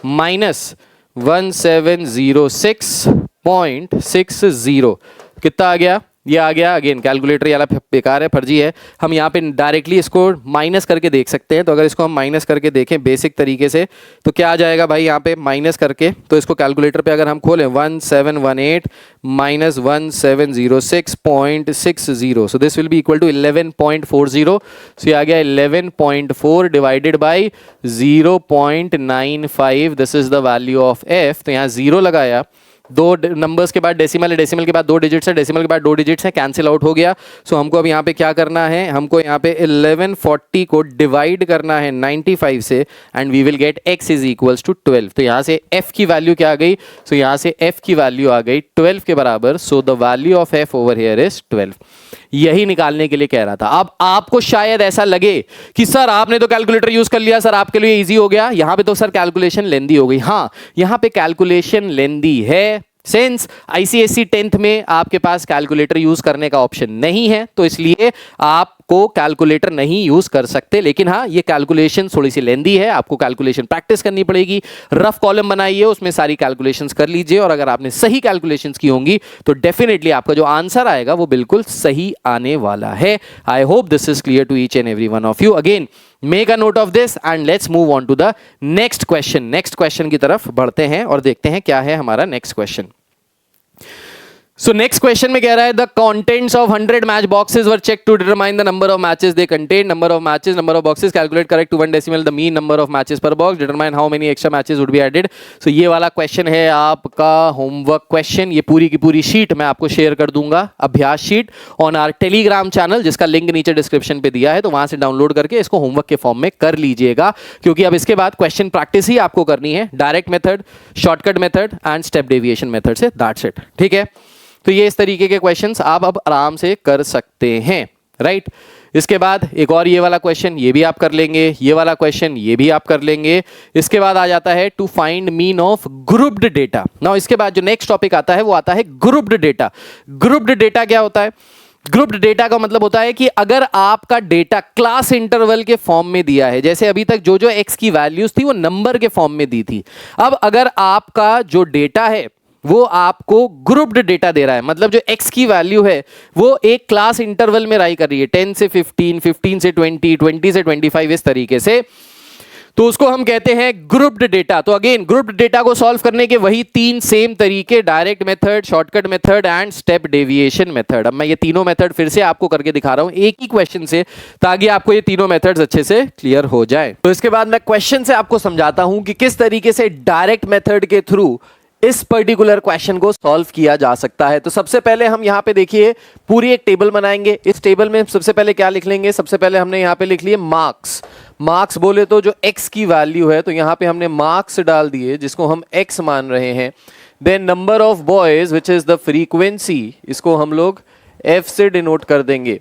Speaker 1: माइनस 1706.60 कितना आ गया, ये आ गया। अगेन कैलकुलेटर वाला बेकार है, फर्जी है। हम यहाँ पे डायरेक्टली इसको माइनस करके देख सकते हैं। तो अगर इसको हम माइनस करके देखें बेसिक तरीके से तो क्या आ जाएगा भाई, यहाँ पे माइनस करके तो इसको कैलकुलेटर पे अगर हम खोलें 1718 minus 1706.60, so this will be equal to 11.40। So ये आ गया 11.4 divided by 0.95, this is the value of F. तो यहाँ 0 लगाया, दो नंबर्स के बाद डेसिमल है, डेसिमल के बाद दो डिजिट्स है, डेसिमल के बाद दो डिजिट्स है, कैंसिल आउट हो गया। सो हमको अब यहाँ पे क्या करना है, हमको यहाँ पे 1140 को डिवाइड करना है 95 से and we will get x is equals to 12। तो यहाँ से f की वैल्यू क्या आ गई, सो यहाँ से f की वैल्यू आ गई 12 के बराबर। So the value of f over here is 12। यही निकालने के लिए कह रहा था। अब आपको शायद ऐसा लगे कि सर आपने तो कैलकुलेटर यूज कर लिया, सर आपके लिए इजी हो गया, यहां पे तो सर कैलकुलेशन लेंदी हो गई। हाँ, यहां पे कैलकुलेशन लेंदी है सिंस आईसीएससी 10th में आपके पास कैलकुलेटर यूज करने का ऑप्शन नहीं है, तो इसलिए आपको कैलकुलेटर नहीं यूज कर सकते। लेकिन हाँ, ये कैलकुलेशन थोड़ी सी लेंदी है, आपको कैलकुलेशन प्रैक्टिस करनी पड़ेगी। रफ कॉलम बनाइए, उसमें सारी कैलकुलेशंस कर लीजिए और अगर आपने सही कैलकुलेशंस की होंगी तो डेफिनेटली आपका जो आंसर आएगा वो बिल्कुल सही आने वाला है। I hope this is clear to each and every one of you. Again make a note of this and let's move on to the next question. Next question की तरफ बढ़ते हैं और देखते हैं क्या है हमारा next question. So next question में कह रहा है the contents of 100 match boxes were checked to determine the number of matches they contain. Number of matches, number of boxes, calculate correct to one decimal the mean number of matches per box, determine how many extra matches would be added. So ये वाला question है आपका homework question। ये पूरी की पूरी शीट मैं आपको शेयर कर दूंगा, अभ्यास sheet on our Telegram channel, जिसका लिंक नीचे डिस्क्रिप्शन पे दिया है, तो वहां से डाउनलोड करके इसको होमवर्क के फॉर्म में कर लीजिएगा, क्योंकि अब इसके बाद क्वेश्चन प्रैक्टिस ही आपको करनी है, direct method, shortcut method and step deviation method से। दैट्स इट, ठीक है। तो ये इस तरीके के क्वेश्चंस आप अब आराम से कर सकते हैं, राइट। इसके बाद एक और ये वाला क्वेश्चन, ये भी आप कर लेंगे, ये वाला क्वेश्चन ये भी आप कर लेंगे। इसके बाद आ जाता है to find mean of grouped data. Now इसके बाद जो नेक्स्ट टॉपिक आता है वो आता है ग्रुप्ड डेटा। ग्रुप्ड डेटा क्या होता है? ग्रुप्ड डेटा का मतलब होता है कि अगर आपका डेटा क्लास इंटरवल के फॉर्म में दिया है, जैसे अभी तक जो जो एक्स की वैल्यूज थी वो नंबर के फॉर्म में दी थी, अब अगर आपका जो डेटा है वो आपको ग्रुप्ड डेटा दे रहा है, मतलब जो x की वैल्यू है वो एक क्लास इंटरवल में राई कर रही है, 10 से 15, 15 से 20, 20 से 25, इस तरीके से, तो उसको हम कहते हैं ग्रुप्ड डेटा। तो अगेन ग्रुप्ड डेटा को सॉल्व करने के वही तीन सेम तरीके, direct method, shortcut method and step deviation method. अब मैं ये तीनों मेथड फिर से आपको करके दिखा रहा हूं एक ही क्वेश्चन से, ताकि आपको ये तीनों मेथड्स अच्छे से क्लियर हो जाए। तो इसके बाद मैं क्वेश्चन से आपको समझाता हूं कि किस तरीके से डायरेक्ट मेथड के थ्रू इस पर्टिकुलर क्वेश्चन को सॉल्व किया जा सकता है। तो सबसे पहले हम यहाँ पे देखिए पूरी एक टेबल बनाएंगे। इस टेबल में सबसे पहले क्या लिख लेंगे, सबसे पहले हमने यहाँ पे लिख लिए मार्क्स। मार्क्स बोले तो जो x की वैल्यू है, तो यहाँ पे हमने मार्क्स डाल दिए जिसको हम x मान रहे हैं। Then number of boys which is the frequency, इसको हम लोग f से डिनोट कर देंगे।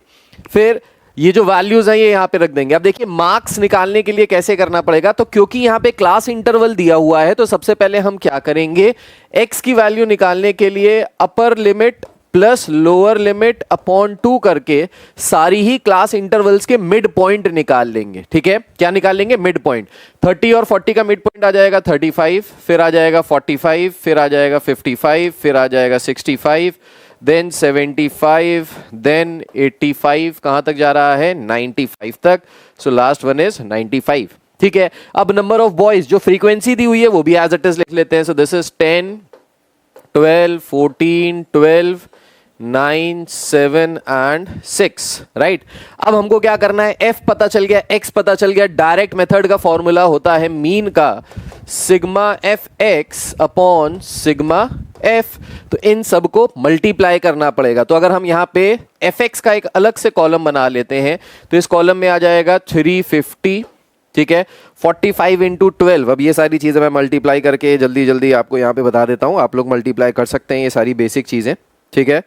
Speaker 1: फिर ये जो वैल्यूज हैं ये यहाँ पे रख देंगे। अब देखिए मार्क्स निकालने के लिए कैसे करना पड़ेगा, तो क्योंकि यहाँ पे क्लास इंटरवल दिया हुआ है तो सबसे पहले हम क्या करेंगे, x की वैल्यू निकालने के लिए upper limit plus lower limit upon 2 करके सारी ही क्लास इंटरवल्स के मिड पॉइंट निकाल लेंगे। ठीक है, क्या निकाल लेंगे? Mid point. 30 और 40 का मिड पॉइंट आ जाएगा 35, फिर आ जाएगा 45, फिर आ जाएगा 55, फिर आ जाएगा 65, देन 75, देन 85, कहां तक जा रहा है? 95 तक। So last one is 95। ठीक है, अब नंबर ऑफ बॉयज जो फ्रीक्वेंसी दी हुई है वो भी एज इट इज लिख लेते हैं। So this is 10, 12, 14, 12, 9, 7 and 6, right. अब हमको क्या करना है? f पता चल गया, x पता चल गया। डायरेक्ट मेथड का फॉर्मूला होता है मीन का sigma F x upon sigma f। तो इन सबको मल्टीप्लाई करना पड़ेगा। तो अगर हम यहाँ पे fx का एक अलग से कॉलम बना लेते हैं तो इस कॉलम में आ जाएगा 350, ठीक है, 45 इंटू 12। अब ये सारी चीजें मैं मल्टीप्लाई करके जल्दी जल्दी आपको यहाँ पे बता देता हूँ, आप लोग मल्टीप्लाई कर सकते हैं ये सारी बेसिक चीजें। ठीक है,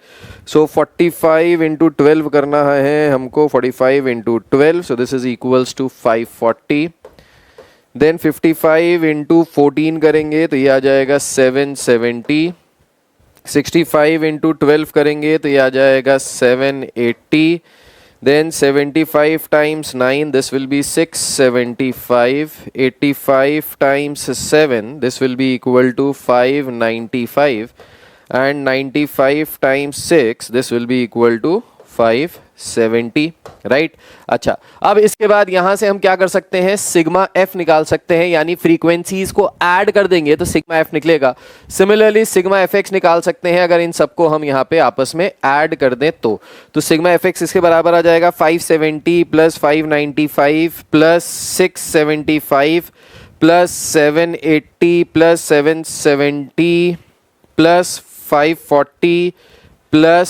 Speaker 1: सो 45 इंटू 12 करना है हमको, 45 into 12, so this is equals to 540। Then 55 into 14 करेंगे तो ये आ जाएगा 770। 65 इंटू 12 करेंगे तो ये आ जाएगा 780। Then 75 times 9, this will be 675. 85 times 7, this will be equal to 595. And 95 times 6, this will be equal to 570, right. अच्छा, अब इसके बाद यहां से हम क्या कर सकते हैं? सिग्मा एफ निकाल सकते हैं, यानी फ्रीक्वेंसीज को ऐड कर देंगे तो सिग्मा एफ निकलेगा। सिमिलरली सिग्मा एफ एक्स निकाल सकते हैं अगर इन सबको हम यहाँ पे आपस में ऐड कर दें तो सिग्मा एफ एक्स इसके बराबर आ जाएगा 570 plus 595 plus 675 plus 780 plus 770 plus 540 plus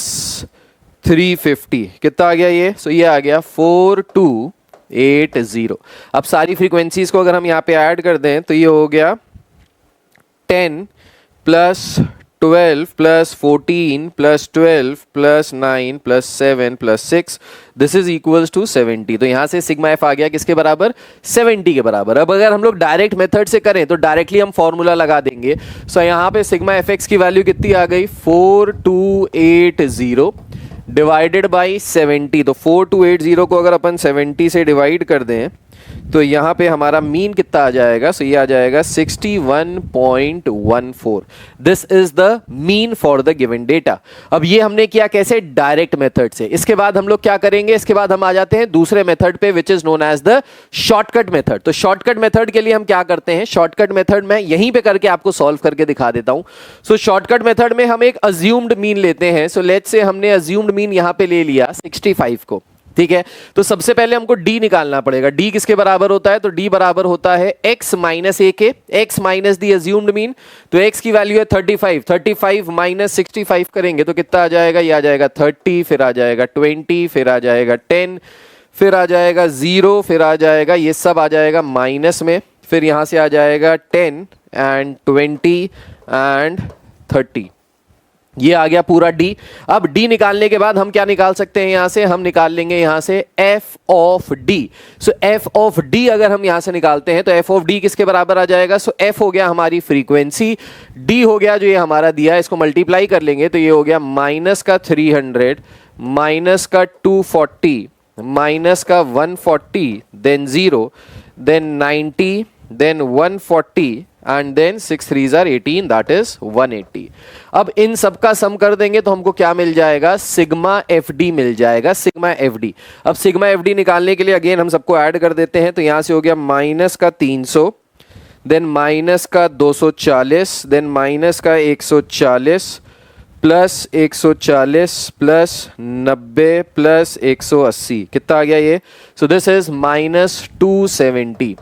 Speaker 1: 350, कितना आ गया ये? सो ये आ गया 4280। अब सारी फ्रीक्वेंसीज को अगर हम यहाँ पे ऐड कर दें तो ये हो गया 10 plus 12 plus 14 plus 12 plus 9 plus 7 plus 6, this is equals to 70। तो यहां से सिग्मा एफ आ गया किसके बराबर? 70 के बराबर। अब अगर हम लोग डायरेक्ट मेथड से करें तो डायरेक्टली हम फॉर्मूला लगा देंगे। सो यहां पे सिग्मा एफ एक्स की वैल्यू कितनी आ गई? 4280 डिवाइडेड बाई 70। तो 4280 को अगर अपन 70 से डिवाइड कर दें तो यहाँ पे हमारा मीन कितना आ जाएगा? सो ये आ जाएगा 61.14। This is the mean for the given data. अब ये हमने किया कैसे? डायरेक्ट मेथड से। इसके बाद हम लोग क्या करेंगे? इसके बाद हम आ जाते हैं दूसरे मेथड पे which is known as the shortcut method. तो शॉर्टकट मेथड के लिए हम क्या करते हैं? शॉर्टकट मेथड में यहीं पे करके आपको सॉल्व करके दिखा देता हूं। सो शॉर्टकट मेथड में हम एक अज्यूम्ड मीन लेते हैं। सो लेट्स से हमने अज्यूम्ड मीन यहां पे ले लिया 65 को, ठीक है। तो सबसे पहले हमको d निकालना पड़ेगा। d किसके बराबर होता है? तो d बराबर होता है x माइनस a के, x माइनस दी अज्यूम्ड मीन। तो x की वैल्यू है 35, 35 माइनस 65 करेंगे तो कितना आ जाएगा? ये आ जाएगा 30, फिर आ जाएगा 20, फिर आ जाएगा 10, फिर आ जाएगा 0, फिर आ जाएगा, ये सब आ जाएगा माइनस में, फिर यहां से आ जाएगा 10 एंड 20 एंड 30। ये आ गया पूरा d। अब d निकालने के बाद हम क्या निकाल सकते हैं? यहां से हम निकाल लेंगे यहां से f of d। So f of d अगर हम यहां से निकालते हैं तो f ऑफ d किसके बराबर आ जाएगा? सो f हो गया हमारी फ्रीक्वेंसी, d हो गया जो ये हमारा दिया है, इसको मल्टीप्लाई कर लेंगे तो ये हो गया माइनस का 300 माइनस का 240 माइनस का 140 then 0 then 90 then 140 and then 6 3s are 18, that is 180। अब इन सब का सम कर देंगे तो हमको क्या मिल जाएगा? सिग्मा एफ डी मिल जाएगा, सिग्मा एफ डी। अब सिग्मा एफ डी निकालने के लिए अगेन हम सबको ऐड कर देते हैं। तो यहां से हो गया माइनस का 300 देन माइनस का 240 देन माइनस का 140 प्लस 140 प्लस 90 प्लस 180, कितना आ गया ये? सो दिस इज माइनस 270।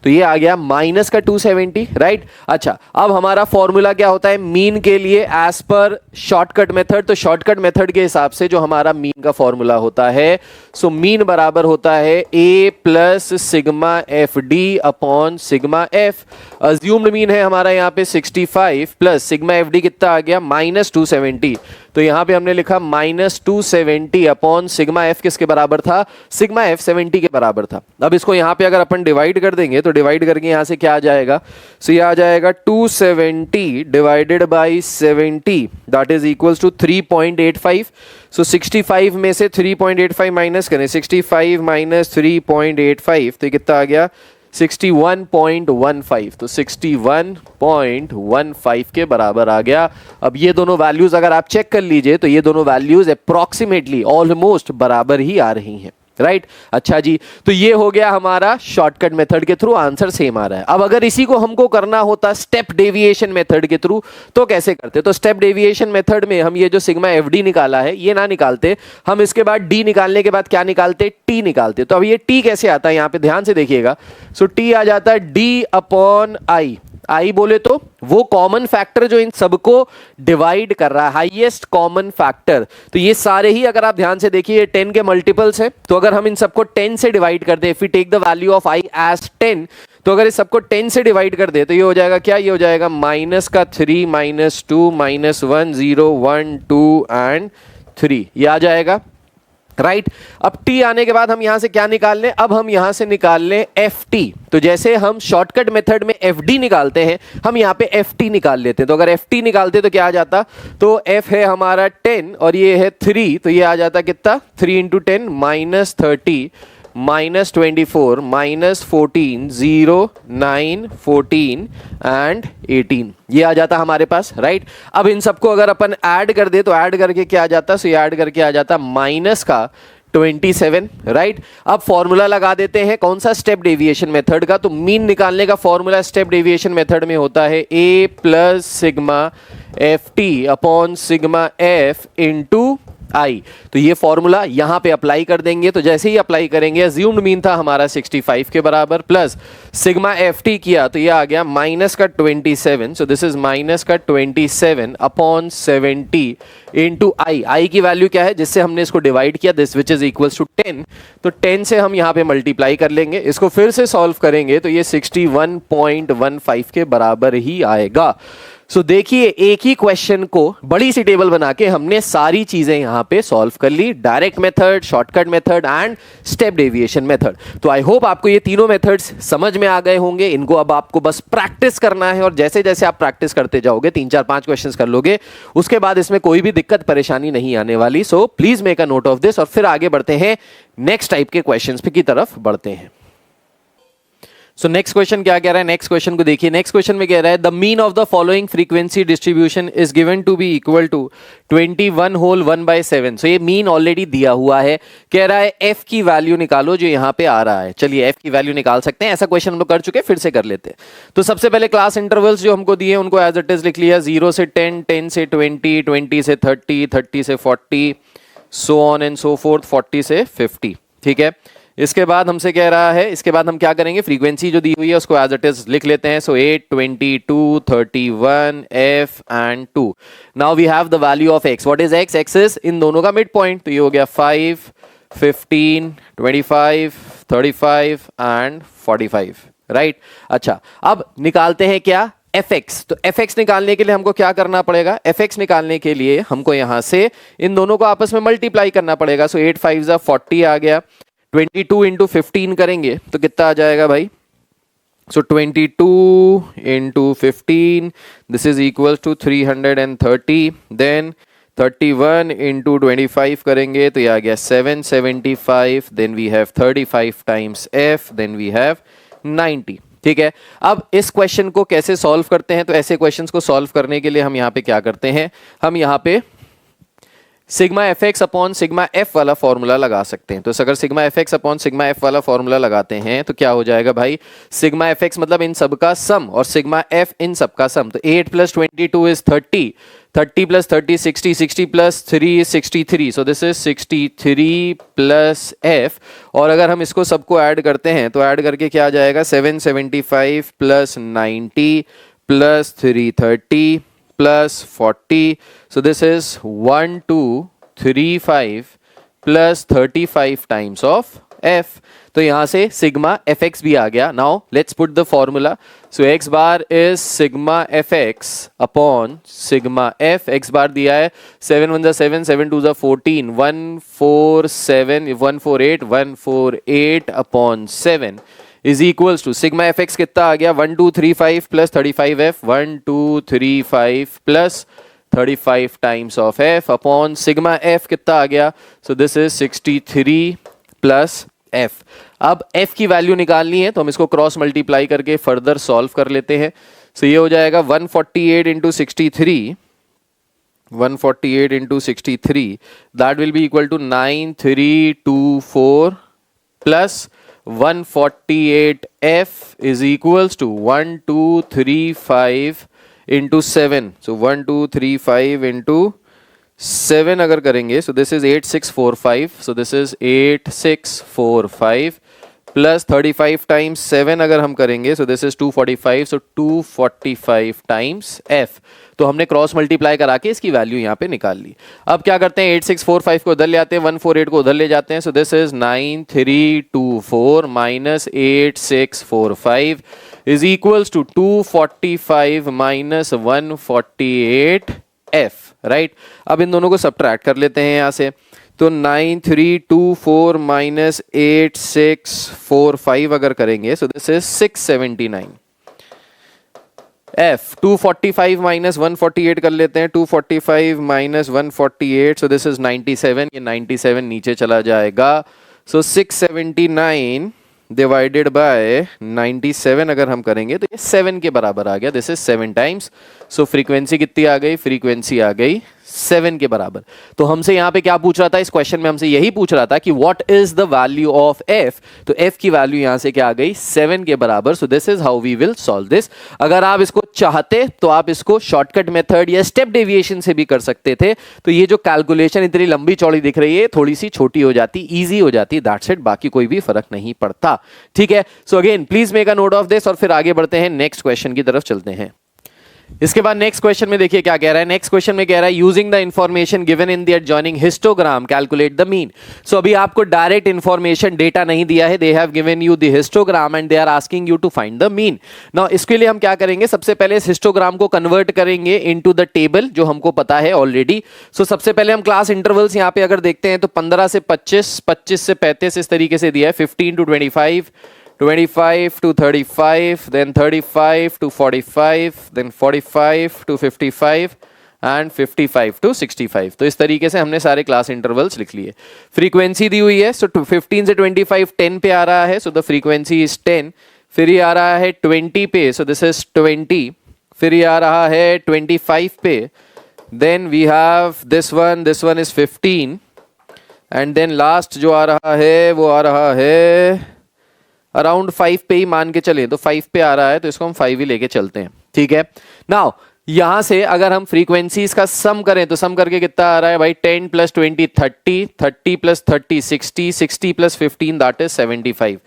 Speaker 1: तो ये आ गया माइनस का 270, राइट। अच्छा, अब हमारा फॉर्मूला क्या होता है मीन के लिए एज पर शॉर्टकट मेथड? तो शॉर्टकट मेथड के हिसाब से जो हमारा मीन का फॉर्मूला होता है, सो मीन बराबर होता है a plus sigma f d upon sigma F. Assumed mean है हमारा यहाँ पे 65 प्लस सिग्मा एफ डी कितना आ गया? माइनस 270। तो यहाँ पे हमने लिखा -270 अपॉन सिग्मा एफ किसके बराबर था, सिग्मा एफ 70 के बराबर था। अब इसको यहाँ पे अगर अपन डिवाइड कर देंगे तो डिवाइड करके यहाँ से क्या आ जाएगा, सो ये आ जाएगा 270 divided by 70 that is equals to 3.85। So 65 में से 3.85 माइनस करें, 65 माइनस 3.85 तो कितना आ गया 61.15। तो 61.15 के बराबर आ गया। अब ये दोनों वैल्यूज अगर आप चेक कर लीजिए तो ये दोनों वैल्यूज अप्रॉक्सीमेटली ऑलमोस्ट बराबर ही आ रही हैं, राइट। अच्छा जी, तो ये हो गया हमारा शॉर्टकट मेथड के थ्रू आंसर सेम आ रहा है। अब अगर इसी को हमको करना होता स्टेप डेविएशन मेथड के थ्रू तो कैसे करते, तो स्टेप डेविएशन मेथड में हम ये जो सिग्मा एफ डी निकाला है ये ना निकालते, हम इसके बाद डी निकालने के बाद क्या निकालते, टी निकालते। तो अब ये टी कैसे आता है यहाँ पे ध्यान से देखिएगा। सो टी आ जाता है डी अपॉन आई। आई बोले तो वो कॉमन फैक्टर जो इन सबको डिवाइड कर रहा है, हाईएस्ट कॉमन फैक्टर। तो ये सारे ही अगर आप ध्यान से देखिए 10 के मल्टीपल्स है, तो अगर हम इन सबको 10 से डिवाइड कर दे, if we take the value of i as 10, तो अगर इस सबको 10 से डिवाइड कर दे तो ये हो जाएगा क्या, ये हो जाएगा माइनस का 3 माइनस 2 माइनस 1 0 1 2 एंड 3 ये आ जाएगा, राइट। अब t आने के बाद हम यहां से क्या निकाल लें, अब हम यहां से निकाल लें ft। तो जैसे हम शॉर्टकट मेथड में fd निकालते हैं, हम यहां पे ft निकाल लेते हैं। तो अगर ft निकालते तो क्या आ जाता, तो f है हमारा 10 और ये है 3, तो ये आ जाता कितना 3 into 10 minus 30 minus 24 minus 14 0 9 14 and 18 ये आ जाता हमारे पास, राइट। अब इन सबको अगर अपन ऐड कर दे तो ऐड करके क्या आ जाता, सो ये ऐड करके आ जाता माइनस का 27, राइट। अब फॉर्मूला लगा देते हैं कौन सा, स्टेप डेविएशन मेथड का। तो मीन निकालने का फॉर्मूला स्टेप डेविएशन मेथड में होता है a plus sigma f t upon sigma f into i. तो ये फॉर्मूला यहां पे अप्लाई कर देंगे। तो जैसे ही अप्लाई करेंगे, अज्यूम्ड मीन था हमारा 65 के बराबर, प्लस सिग्मा एफ टी किया तो ये आ गया माइनस का 27। सो दिस इज माइनस का 27 अपॉन 70 इंटू आई। आई की वैल्यू क्या है जिससे हमने इसको डिवाइड किया, this which is equals to 10। तो 10 से हम यहां पे मल्टीप्लाई कर लेंगे, इसको फिर से सॉल्व करेंगे तो ये 61.15 के बराबर ही आएगा। सो देखिए एक ही क्वेश्चन को बड़ी सी टेबल बना के हमने सारी चीजें यहां पे सॉल्व कर ली, direct method, shortcut method and step deviation method. तो आई होप आपको ये तीनों मेथड्स समझ में आ गए होंगे। इनको अब आपको बस प्रैक्टिस करना है और जैसे जैसे आप प्रैक्टिस करते जाओगे 3-4-5 क्वेश्चंस कर लोगे, उसके बाद इसमें कोई भी दिक्कत परेशानी नहीं आने वाली। So please make a note of this और फिर आगे बढ़ते हैं, नेक्स्ट टाइप के क्वेश्चंस की तरफ बढ़ते हैं। सो नेक्स्ट क्वेश्चन क्या कह रहा है, नेक्स्ट क्वेश्चन को देखिए। नेक्स्ट क्वेश्चन में कह रहा है the mean of the following frequency distribution is given to be equal to 21 whole 1/7। So ये मीन ऑलरेडी दिया हुआ है, कह रहा है एफ की वैल्यू निकालो जो यहाँ पे आ रहा है। चलिए एफ की वैल्यू निकाल सकते हैं, ऐसा क्वेश्चन हम लोग कर चुके हैं, फिर से कर लेते हैं। तो सबसे पहले क्लास इंटरवल्स जो हमको दिए उनको एज इट इज लिख लिया, 0 से 10, 10 से 20, 20 से 30, 30 से 40, so on and so fourth, 40 से 50, ठीक है। इसके बाद हमसे कह रहा है, इसके बाद हम क्या करेंगे, फ्रीक्वेंसी जो दी हुई है उसको एज इट इज लिख लेते हैं। So 8, 22, 31 F and 2। Now we have the value of X. What is X, X is इन दोनों का मिड पॉइंट। तो ये हो गया 5, 15, 25, 35 एंड 45, राइट। अच्छा अब निकालते हैं क्या, fx। तो fx निकालने के लिए हमको क्या करना पड़ेगा, fx निकालने के लिए हमको यहां से इन दोनों को आपस में मल्टीप्लाई करना पड़ेगा। सो 8 5 40 आ गया, 22 इंटू 15 करेंगे तो कितना आ जाएगा भाई। So 22 into 15 this is equal to 330। Then 31 into 25 करेंगे तो ये आ गया 775। Then we have 35 times f, then we have 90, ठीक है। अब इस क्वेश्चन को कैसे सॉल्व करते हैं, तो ऐसे क्वेश्चंस को सॉल्व करने के लिए हम यहाँ पे क्या करते हैं, हम यहाँ पे sigma F x upon sigma F वाला फॉर्मूला लगा सकते हैं। तो अगर sigma F x upon sigma F वाला फॉर्मूला लगाते हैं तो क्या हो जाएगा भाई, सिग्मा एफ एक्स मतलब इन सब का सम और सिग्मा एफ इन सब का सम। तो 8 plus 22 is 30, 30 plus 30 60, 60 plus 3 is 63। So this is 63 plus F. और अगर हम इसको सबको ऐड करते हैं तो ऐड करके क्या आ जाएगा, 775 plus 90 plus 330 plus 40. So this is 1235 plus 35 times of f, तो यहाँ से सिग्मा एफ एक्स भी आ गया. Now let's put the formula. So x bar is sigma F x upon sigma F. X bar दिया है 7 1 7 7 2 14 147 148 148 upon 7 is equals to sigma F X कितना आ गया 1235 plus 35 F 1235 plus 35 times of F upon sigma F कितना आ गया. So this is 63 plus F. अब एफ की वैल्यू निकालनी है तो हम इसको क्रॉस मल्टीप्लाई करके फर्दर सॉल्व कर लेते हैं. सो ये हो जाएगा 148 into 63 148 into 63 that will be equal to 9324 plus 148f is equals to 1235 into 7. So 1235 into 7 अगर करेंगे so this is 8645. So this is 8645 plus 35 times 7 अगर हम करेंगे so this is 245. So 245 times f. तो हमने क्रॉस मल्टीप्लाई करा के इसकी वैल्यू यहाँ पे निकाल ली. अब क्या करते हैं 8645 को उधर ले आते हैं 148 को उधर ले जाते हैं. So this is 9324 minus 8645 is equals to 245 minus 148 F. Right, अब इन दोनों को सब्ट्रैक्ट कर लेते हैं यहाँ से. तो 9324 माइनस 8645 अगर करेंगे सो दिस इज 679. F 245 माइनस 148 कर लेते हैं. 245 माइनस 148 सो दिस इज 97. ये 97 नीचे चला जाएगा. सो 679 डिवाइडेड बाय 97 अगर हम करेंगे तो ये 7 के बराबर आ गया. This is 7 times. So frequency कितनी आ गई? फ्रीक्वेंसी आ गई 7 के बराबर. तो हमसे यहाँ पे क्या पूछ रहा था? इस क्वेश्चन में हमसे यही पूछ रहा था कि what is the value of F. तो एफ की वैल्यू यहाँ से क्या आ गई? 7 के बराबर. So this is how we will solve this. अगर आप इसको चाहते तो आप इसको शॉर्टकट मेथड या स्टेप डेविएशन से भी कर सकते थे. तो ये जो कैलकुलेशन इतनी लंबी चौड़ी दिख रही है थोड़ी सी छोटी हो जाती, इजी हो जाती, दैट्स इट. बाकी कोई भी फर्क नहीं पड़ता. ठीक है. So again please make a note of this और फिर आगे बढ़ते हैं, नेक्स्ट क्वेश्चन की तरफ चलते हैं. इसके बाद नेक्स्ट क्वेश्चन में देखिए क्या कह रहा है. नेक्स्ट क्वेश्चन में कह रहा है using the information given in the adjoining histogram calculate the mean. So अभी आपको डायरेक्ट इंफॉर्मेशन डेटा नहीं दिया है, they have given you the histogram and they are asking you to find the mean. Now इसके लिए हम क्या करेंगे? सबसे पहले इस हिस्टोग्राम को कन्वर्ट करेंगे इनटू द टेबल जो हमको पता है ऑलरेडी. सो सबसे पहले हम क्लास इंटरवल्स यहाँ पे अगर देखते हैं तो 15 से 25, 25 से 35 इस तरीके से दिया है. 15 to 25, 25 to 35, then 35 to 45, then 45 to 55 and 55 to 65. तो इस तरीके से हमने सारे क्लास इंटरवल्स लिख लिए. फ्रीक्वेंसी दी हुई है. सो 15 से 25 10 पे आ रहा है. So the frequency is 10. फिर ये आ रहा है 20 पे. So this is 20. फिर ये आ रहा है 25 पे. Then we have this one is 15 and then last जो आ रहा है वो आ रहा है अराउंड 5 पे ही मान के चले. तो 5 पे आ रहा है तो इसको हम 5 ही लेके चलते हैं. ठीक है. नाउ यहां से अगर हम फ्रीक्वेंसीज का सम करें तो सम करके कितना आ रहा है भाई? 10 plus 20 30, 30 plus 30 60, 60 plus 15 that is 75.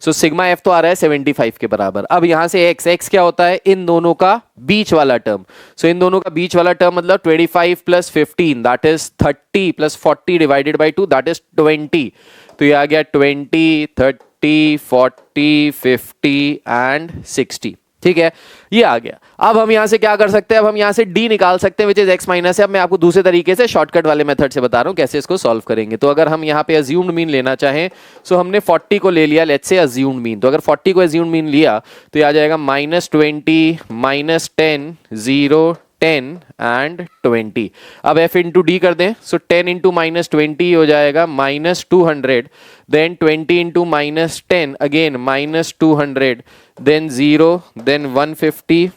Speaker 1: So sigma F तो आ रहा है 75 के बराबर. अब यहां से एक्स क्या होता है? इन दोनों का बीच वाला टर्म. सो इन दोनों का बीच वाला टर्म मतलब 25 plus 15 that is 30 plus 40 divided by 2 that is 20. तो ये आ गया 20, 30, 40, 50 एंड 60. ठीक है, ये आ गया. अब हम यहां से क्या कर सकते हैं? अब हम यहां से d निकाल सकते हैं विच इज x माइनस. अब मैं आपको दूसरे तरीके से शॉर्टकट वाले मेथड से बता रहा हूं कैसे इसको सॉल्व करेंगे. तो अगर हम यहां पे अज्यूम्ड मीन लेना चाहें सो हमने 40 को ले लिया लेट्स से अज्यूम्ड मीन. तो अगर 40 को अज्यूम्ड मीन लिया तो ये आ जाएगा -20 -10 0 10 एंड 20. अब f इंटू डी कर दें. सो 10 इंटू -20 हो जाएगा -200. Then 20 into -10 again -200. Then 0, then 150,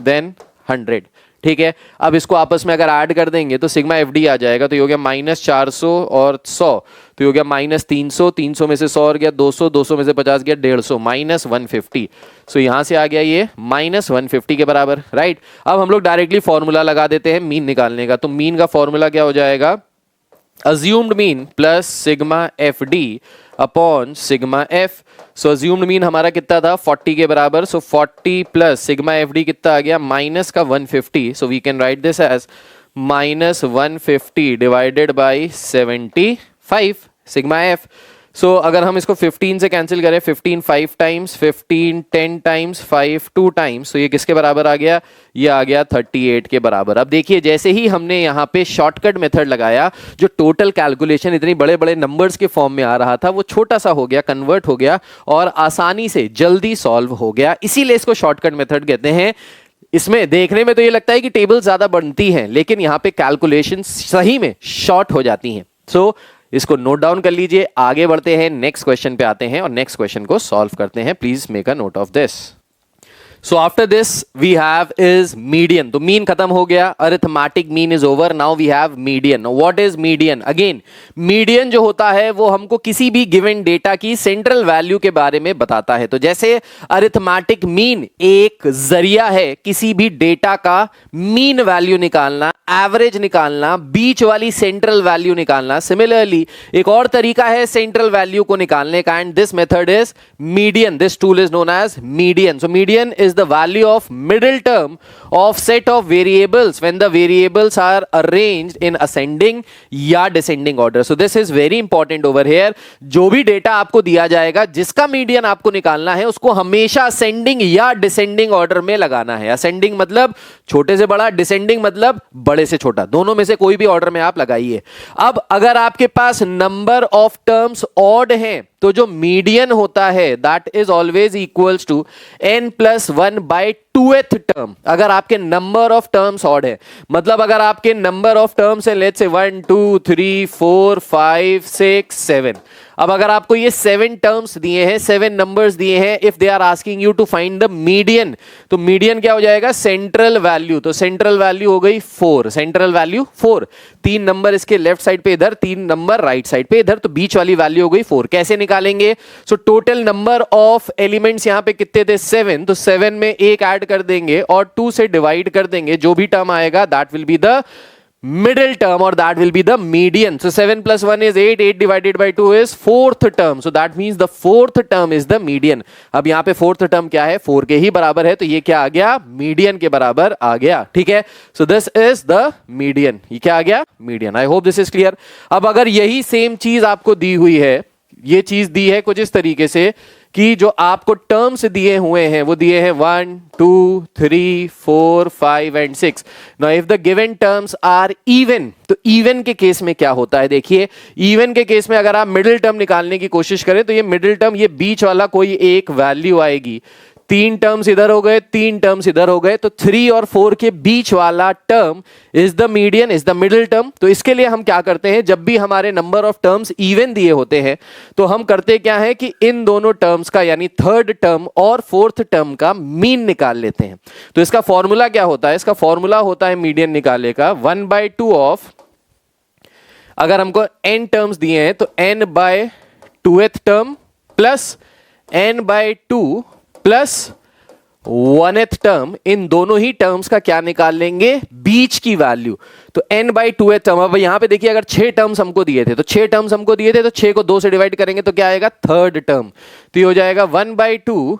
Speaker 1: then 100. ठीक है. अब इसको आपस में अगर ऐड कर देंगे तो सिग्मा एफ डी आ जाएगा. तो ये हो गया -400 और 100. तो ये हो गया -300, 300 में से 100 और गया 200, 200 में से 50 गया 150, -150. सो यहां से आ गया ये -150 के बराबर. राइट. अब हम लोग डायरेक्टली फॉर्मूला लगा देते हैं मीन निकालने का. तो मीन का फॉर्मूला क्या हो जाएगा? assumed mean plus sigma f d upon sigma f. So assumed mean हमारा कितना था? 40 के बराबर. So 40 plus sigma f d कितना आ गया? माइनस का 150. So we can write this as -150 divided by 75 sigma f. So अगर हम इसको 15 से कैंसिल करें, 15 5 टाइम्स, 15 10 टाइम्स, 5 2 टाइम्स, तो ये किसके बराबर आ गया? ये आ गया 38 के बराबर। अब देखिए जैसे ही हमने यहाँ पे शॉर्टकट मेथड लगाया, जो टोटल कैलकुलेशन इतनी बड़े बड़े नंबर्स के फॉर्म में आ रहा था वो छोटा सा हो गया, कन्वर्ट हो गया और आसानी से जल्दी सॉल्व हो गया। इसीलिए इसको शॉर्टकट मेथड कहते हैं। इसमें देखने में तो ये लगता है कि टेबल ज्यादा बनती हैं, लेकिन यहाँ पे कैलकुलेशन सही में शॉर्ट हो जाती हैं। सो इसको नोट डाउन कर लीजिए। आगे बढ़ते हैं, नेक्स्ट क्वेश्चन पे आते हैं और नेक्स्ट क्वेश्चन को सॉल्व करते हैं। Please make a note of this. So after this we have is median. तो मीन खत्म हो गया, arithmetic mean is over, now we have median. What is median? Again median जो होता है वो हमको किसी भी गिवन डेटा की सेंट्रल वैल्यू के बारे में बताता है। तो जैसे अरिथमेटिक मीन एक जरिया है किसी भी डेटा का मीन वैल्यू निकालना, एवरेज निकालना, बीच वाली सेंट्रल वैल्यू निकालना। सिमिलरली एक और तरीका है सेंट्रल वैल्यू को निकालने का, and this method is median. This tool is known as median. So median is the value of middle term of set of variables when the variables are arranged in ascending या descending order. So this is very important over here. जो भी डेटा आपको दिया जाएगा जिसका मीडियन आपको निकालना है उसको हमेशा ascending या descending order में लगाना है। ascending मतलब छोटे से बड़ा, descending मतलब बड़े से छोटा, दोनों में से कोई भी ऑर्डर में आप लगाइए। अब अगर आपके पास नंबर ऑफ टर्म्स ऑड हैं तो जो मीडियन होता है that is always equals to n plus 1 by 2th term. अगर आपके नंबर ऑफ टर्म्स ऑड है, मतलब अगर आपके नंबर ऑफ टर्म्स है लेट्स से 1 2 3 4 5 6 7, अब अगर आपको ये 7 टर्म्स दिए हैं, 7 नंबर्स दिए हैं, if they are asking you to find the median, तो मीडियन क्या हो जाएगा? Central value. तो सेंट्रल वैल्यू हो गई 4, सेंट्रल वैल्यू 4। 3 नंबर इसके लेफ्ट साइड पे इधर, 3 नंबर राइट साइड पे इधर, तो बीच वाली वैल्यू हो गई 4। कैसे निकालेंगे? So total number of elements यहां पे कितने थे? 7। तो 7 में 1 ऐड कर देंगे और 2 से डिवाइड कर देंगे। जो भी टर्म आएगा that will be the middle term or that will be the median. So 7 plus 1 is 8, 8 divided by 2 is 4th term. So that means the 4th term is the median. अब यहाँ पे 4th term क्या है? 4 के ही बराबर है, तो ये क्या आ गया? मीडियन के बराबर आ गया। ठीक है, so this is the median. ये क्या आ गया? Median. I hope this is clear. अब अगर यही सेम चीज आपको दी हुई है, ये चीज दी है कुछ इस तरीके से कि जो आपको टर्म्स दिए हुए हैं वो दिए हैं 1 2 3 4 5 and 6। Now if the given terms are even, तो इवन के केस में क्या होता है? देखिए इवन के केस में अगर आप मिडिल टर्म निकालने की कोशिश करें तो ये मिडिल टर्म, ये बीच वाला कोई एक वैल्यू आएगी। 3 टर्म्स इधर हो गए, 3 टर्म्स इधर हो गए, तो 3 और 4 के बीच वाला term is the median, is the middle term. तो इसके लिए हम क्या करते हैं, जब भी हमारे नंबर ऑफ टर्म्स इवन दिए होते हैं तो हम करते क्या है कि इन दोनों टर्म्स का यानी 3rd टर्म और 4th टर्म का मीन निकाल लेते हैं। तो इसका फॉर्मूला क्या होता है? इसका फॉर्मूला होता है मीडियन निकालने का 1/2 ऑफ, अगर हमको n टर्म्स दिए हैं तो n by 2th term plus n/2 plus 1th term, इन दोनों ही टर्म्स का क्या निकाल लेंगे? बीच की वैल्यू। तो n/2th टर्म, अब यहां पे देखिए अगर 6 टर्म्स हमको दिए थे तो 6 टर्म्स हमको दिए थे तो 6 को 2 से डिवाइड करेंगे तो क्या आएगा? 3rd term. तो ये हो जाएगा 1/2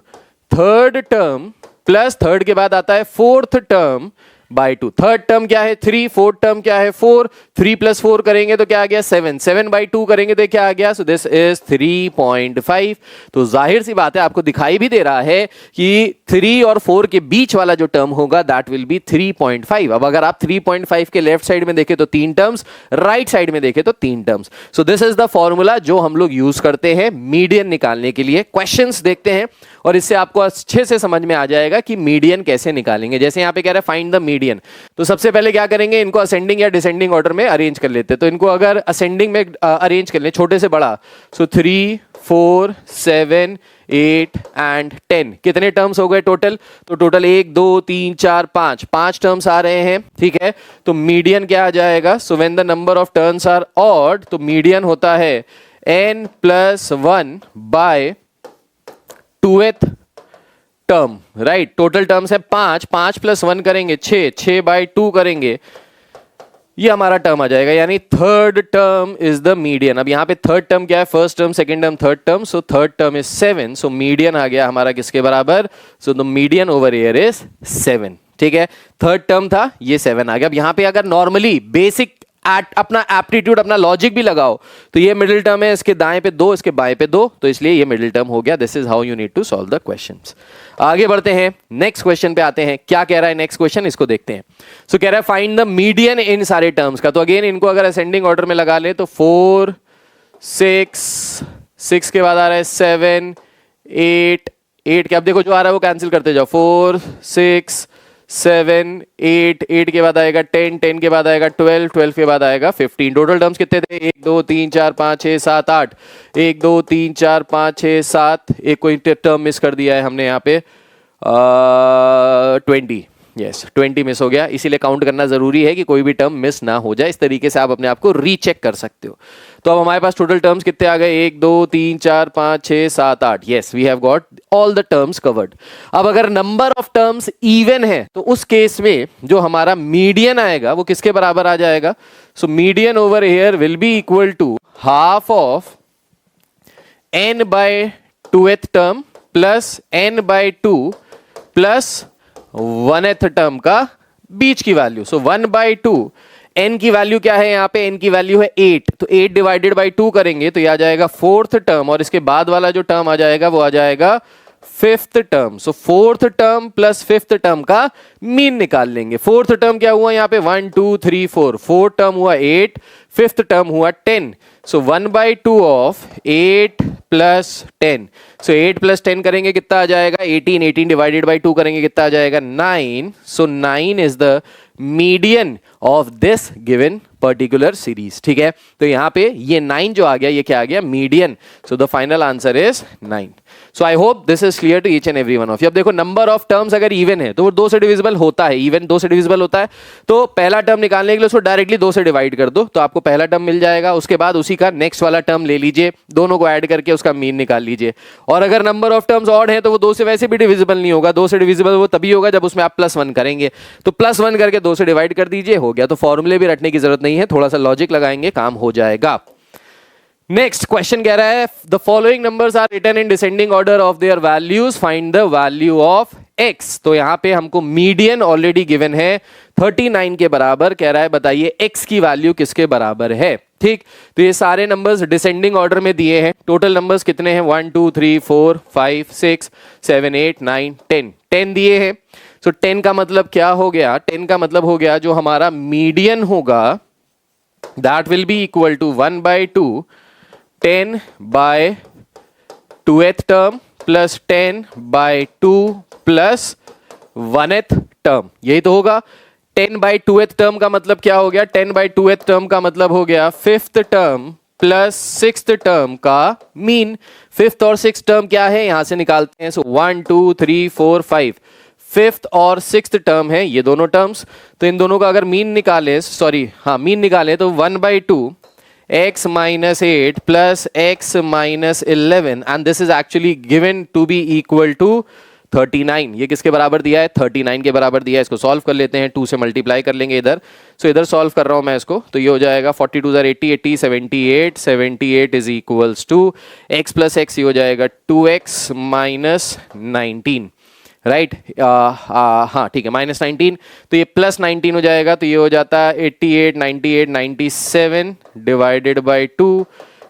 Speaker 1: 3rd टर्म प्लस 3rd के बाद आता है 4th term by 2। 3rd term क्या है? 3, 4th टर्म क्या है? 4, 3 प्लस 4 करेंगे तो क्या आ गया? 7, 7/2 करेंगे तो क्या आ गया? So this is 3.5। तो जाहिर सी बात है आपको दिखाई भी दे रहा है कि 3 और 4 के बीच वाला जो टर्म होगा दैट विल बी 3.5। अब अगर आप 3.5 के लेफ्ट साइड में देखें तो 3 टर्म्स, राइट साइड में देखें तो 3 terms. So this is the formula जो हम लोग यूज करते हैं मीडियन निकालने के लिए। क्वेश्चंस देखते हैं और इससे आपको अच्छे से समझ में आ जाएगा कि मीडियन कैसे निकालेंगे। जैसे यहाँ पे कह रहा है फाइंड द मीडियन, तो सबसे पहले क्या करेंगे, इनको असेंडिंग या डिसेंडिंग ऑर्डर में अरेंज कर लेते हैं। तो इनको अगर असेंडिंग में अरेंज कर लें छोटे से बड़ा, सो 3 4 7 8 एंड 10, कितने टर्म्स हो गए टोटल? तो टोटल 1 2 3 4 5 टर्म्स आ रहे हैं। ठीक है, तो मीडियन क्या आ जाएगा? So when the number of terms are odd, तो मीडियन होता है n plus 1 by 2th term, right. Total terms है 5, 5 प्लस 1 करेंगे 6, 6/2 करेंगे, ये हमारा टर्म आ जाएगा, यानी 3rd term is the median. अब यहाँ पे 3rd टर्म क्या है? 1st term, 2nd term, 3rd term, so 3rd term is 7। So median आ गया हमारा किसके बराबर? So the median over here is 7। ठीक है, 3rd टर्म था, ये 7 आ गया। अब यहाँ पे अगर नॉर्मली बेसिक अपना एप्टीट्यूड, अपना लॉजिक भी लगाओ। तो ये मिडिल टर्म है, इसके दाएं पे 2, इसके बाएं पे 2, तो इसलिए ये मिडिल टर्म हो गया। This is how you need to solve the questions. आगे बढ़ते हैं, नेक्स्ट क्वेश्चन पे आते हैं। क्या कह रहा है नेक्स्ट क्वेश्चन, इसको देखते हैं। सो कह रहा है फाइंड द मीडियन इन सारे टर्म्स का। तो अगेन इनको अगर असेंडिंग ऑर्डर में लगा ले तो 4 6 के बाद आ रहा है 7 8 के, अब देखो जो आ रहा है वो कैंसिल करते जाओ। 4 6 7 8 के बाद आएगा 10 के बाद आएगा 12 के बाद आएगा 15। टोटल टर्म्स कितने थे? 1 2 3 4 5 6 7 8। 1 2 3 4 5 6 7, एक कोई टर्म मिस कर दिया है हमने यहाँ पे, 20। यस 20 मिस हो गया, इसीलिए काउंट करना जरूरी है कि कोई भी टर्म मिस ना हो जाए। इस तरीके से आप अपने आप को रीचेक कर सकते हो। तो अब हमारे पास टोटल टर्म्स कितने आ गए? 1 2 3 4 5 6 7 8। Yes we have got all the terms covered. अब अगर नंबर ऑफ टर्म्स इवन है तो उस केस में जो हमारा मीडियन आएगा वो किसके बराबर आ जाएगा? So median over here will be equal to half of n by 2th term plus n by 2 plus 1th term का बीच की वैल्यू। सो 1/2, n की वैल्यू क्या है यहाँ पे? n की वैल्यू है 8, तो 8 डिवाइडेड बाई 2 करेंगे तो ये आ जाएगा 4th टर्म, और इसके बाद वाला जो टर्म आ जाएगा वो आ जाएगा 5th टर्म। सो 4th term plus 5th term का मीन निकाल लेंगे। 4th टर्म क्या हुआ यहाँ पे? 1 2 3 4, 4th टर्म हुआ 8, 5th टर्म हुआ 10। सो 1/2 ऑफ 8 प्लस 10। सो 8 प्लस 10 करेंगे कितना आ जाएगा? 18। 18 डिवाइडेड बाई 2 करेंगे कितना आ जाएगा? 9। सो 9 is the median of this given particular series. ठीक है, तो यहां पे ये 9 जो आ गया, ये क्या आ गया? Median. So the final answer is 9। So I hope this is clear to each and every one of you. अब देखो नंबर ऑफ टर्म्स अगर इवन है तो वो 2 से डिविजिबल होता है। इवन 2 से डिविजिबल होता है, तो पहला टर्म निकालने के लिए उसको डायरेक्टली 2 से डिवाइड कर दो, तो आपको पहला टर्म मिल जाएगा। उसके बाद उसी का नेक्स्ट वाला टर्म ले लीजिए, दोनों को ऐड करके उसका मीन निकाल लीजिए। और अगर नंबर ऑफ टर्म्स ऑड है तो वो 2 से वैसे भी डिविजिबल नहीं होगा। 2 से डिविजिबल वो तभी होगा जब उसमें आप +1 करेंगे, तो +1 करके 2 से डिवाइड कर दीजिए, हो गया। तो फॉर्मूले भी रटने की जरूरत नहीं है, थोड़ा सा लॉजिक लगाएंगे काम हो जाएगा। नेक्स्ट क्वेश्चन कह रहा है the following numbers are written in descending order of their values, find the value of x। तो यहां पे हमको मीडियन ऑलरेडी गिवन है 39 के बराबर, कह रहा है बताइए x की वैल्यू किसके बराबर है। ठीक, तो ये सारे नंबर्स डिसेंडिंग ऑर्डर में दिए हैं। टोटल नंबर्स कितने हैं? 1 2 3 4 5 6 7 8 9 10 10 दिए हैं। सो 10 का मतलब क्या हो गया? 10 का मतलब हो गया जो हमारा मीडियन होगा that will be equal to 1/2 10 by 2th term plus 10 by 2 plus 1th term, यही तो होगा। 10 बाय 2th टर्म का मतलब क्या हो गया? 10 बाय 2th टर्म का मतलब हो गया 5th term plus 6th term का मीन। 5th और 6th टर्म क्या है यहां से निकालते हैं। सो 1 2 3 4 5, 5th और 6th टर्म है ये दोनों टर्म्स, तो इन दोनों का अगर मीन निकाले, मीन निकाले तो 1/2 x minus 8 plus x minus 11 and this is actually given to be equal to 39। ये किसके बराबर दिया है? 39 के बराबर दिया है। इसको सॉल्व कर लेते हैं, 2 से मल्टीप्लाई कर लेंगे इधर। सो इधर सॉल्व कर रहा हूं मैं इसको, तो ये हो जाएगा 42 80 80 78 78 is equals to x plus x, ये हो जाएगा 2x माइनस 19, राइट। हाँ ठीक है, -19, तो ये +19 हो जाएगा, तो ये हो जाता है 88 98 97 divided by 2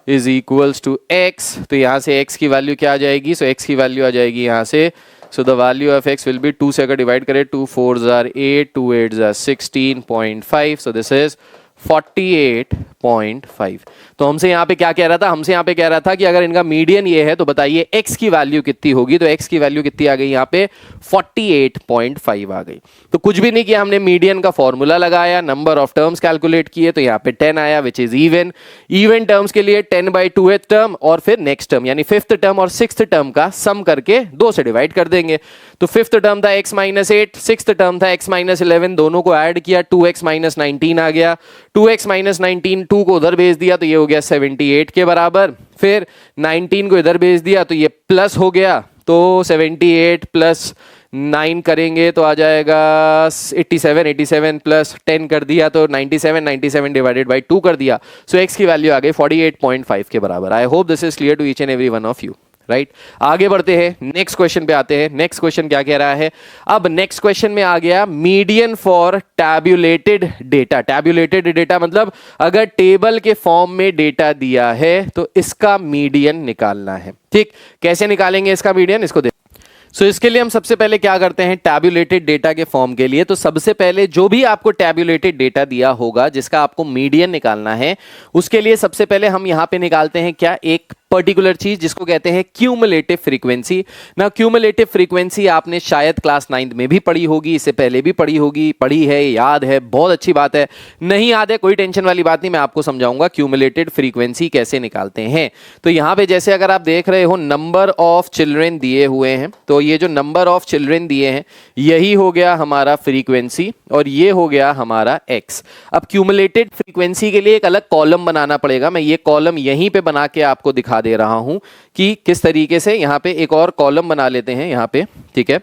Speaker 1: is equals to x। तो यहाँ से x की वैल्यू क्या आ जाएगी? सो x की वैल्यू आ जाएगी यहाँ से, सो the value of x will be 2 से अगर डिवाइड करें 2 4s are 8 2 8s are 16.5, so this is 48.5। तो हमसे यहाँ पे क्या कह रहा था? हमसे यहाँ पे कह रहा था कि अगर इनका मीडियन ये है तो बताइए x की वैल्यू कितनी होगी। तो x की वैल्यू कितनी आ गई यहाँ पे? 48.5 आ गई। तो कुछ भी नहीं किया हमने, मीडियन का फॉर्मूला लगाया, नंबर ऑफ टर्म्स कैलकुलेट किए, तो यहाँ पे 10 आया which is even. Even terms के लिए 10 बाई 2th टर्म और फिर नेक्स्ट टर्म यानी 5th टर्म और 6th टर्म का सम करके 2 से डिवाइड कर देंगे। तो 5th टर्म था x माइनस 8, 6th टर्म था x माइनस 11, दोनों को ऐड किया 2x माइनस 19 आ गया। 2x माइनस 19, 2 को उधर भेज दिया तो ये हो गया 78 के बराबर। फिर 19 को इधर भेज दिया तो ये प्लस हो गया, तो 78 प्लस 9 करेंगे तो आ जाएगा 87 87 प्लस 10 कर दिया तो 97 97 डिवाइडेड बाई 2 कर दिया। सो x की वैल्यू आ गई 48.5 के बराबर। I hope this is clear to each and every one of you. Right आगे बढ़ते हैं, नेक्स्ट क्वेश्चन पे आते हैं। नेक्स्ट क्वेश्चन क्या कह रहा है? अब नेक्स्ट क्वेश्चन में आ गया median for tabulated data. Tabulated data मतलब अगर टेबल के फॉर्म में डेटा दिया है तो इसका मीडियन निकालना है। ठीक, कैसे निकालेंगे इसका मीडियन, इसको सो इसके लिए हम सबसे पहले क्या करते हैं, टैब्यूलेटेड डेटा के फॉर्म के लिए तो सबसे पहले जो भी आपको टैब्यूलेटेड डेटा दिया होगा जिसका आपको मीडियन निकालना है, उसके लिए सबसे पहले हम यहां पे निकालते हैं क्या, एक पर्टिकुलर चीज जिसको कहते हैं क्यूमुलेटिव फ्रीक्वेंसी। ना क्यूमुलेटिव फ्रीक्वेंसी आपने शायद क्लास 9 में भी पढ़ी होगी, इससे पहले भी पढ़ी होगी, पढ़ी है, याद है, बहुत अच्छी बात है। नहीं याद है कोई टेंशन वाली बात नहीं, मैं आपको समझाऊंगा क्यूमुलेटेड फ्रीक्वेंसी कैसे निकालते हैं। तो यहां पे जैसे अगर आप देख रहे हो नंबर ऑफ चिल्ड्रेन दिए हुए हैं, तो ये जो नंबर ऑफ चिल्ड्रेन दिए हैं यही हो गया हमारा फ्रीक्वेंसी और ये हो गया हमारा एक्स। अब क्यूमुलेटेड फ्रीक्वेंसी के लिए एक अलग कॉलम बनाना पड़ेगा, मैं ये कॉलम यहीं पे बना के आपको दिखा दे रहा हूं कि किस तरीके से। यहां पे एक और कॉलम बना लेते हैं यहां पे, ठीक है।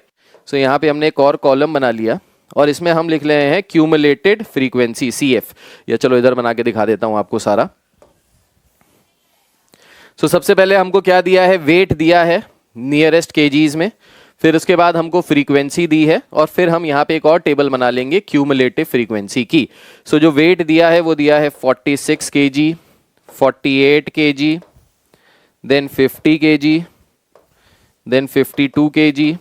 Speaker 1: सो यहां पे हमने एक और कॉलम बना लिया और इसमें हम लिख रहे हैं क्यूमुलेटेड फ्रीक्वेंसी CF, या चलो इधर बना के दिखा देता हूं आपको सारा। सो सबसे पहले हमको क्या दिया है, वेट दिया है नियरेस्ट केजीज में, फिर उसके बाद हमको फ्रीक्वेंसी दी है और फिर हम यहाँ पे एक और टेबल बना लेंगे क्यूमुलेटिव फ्रीक्वेंसी की। सो जो वेट दिया है वो दिया है 46 kg, 48 kg, then 50 kg, then 52 kg,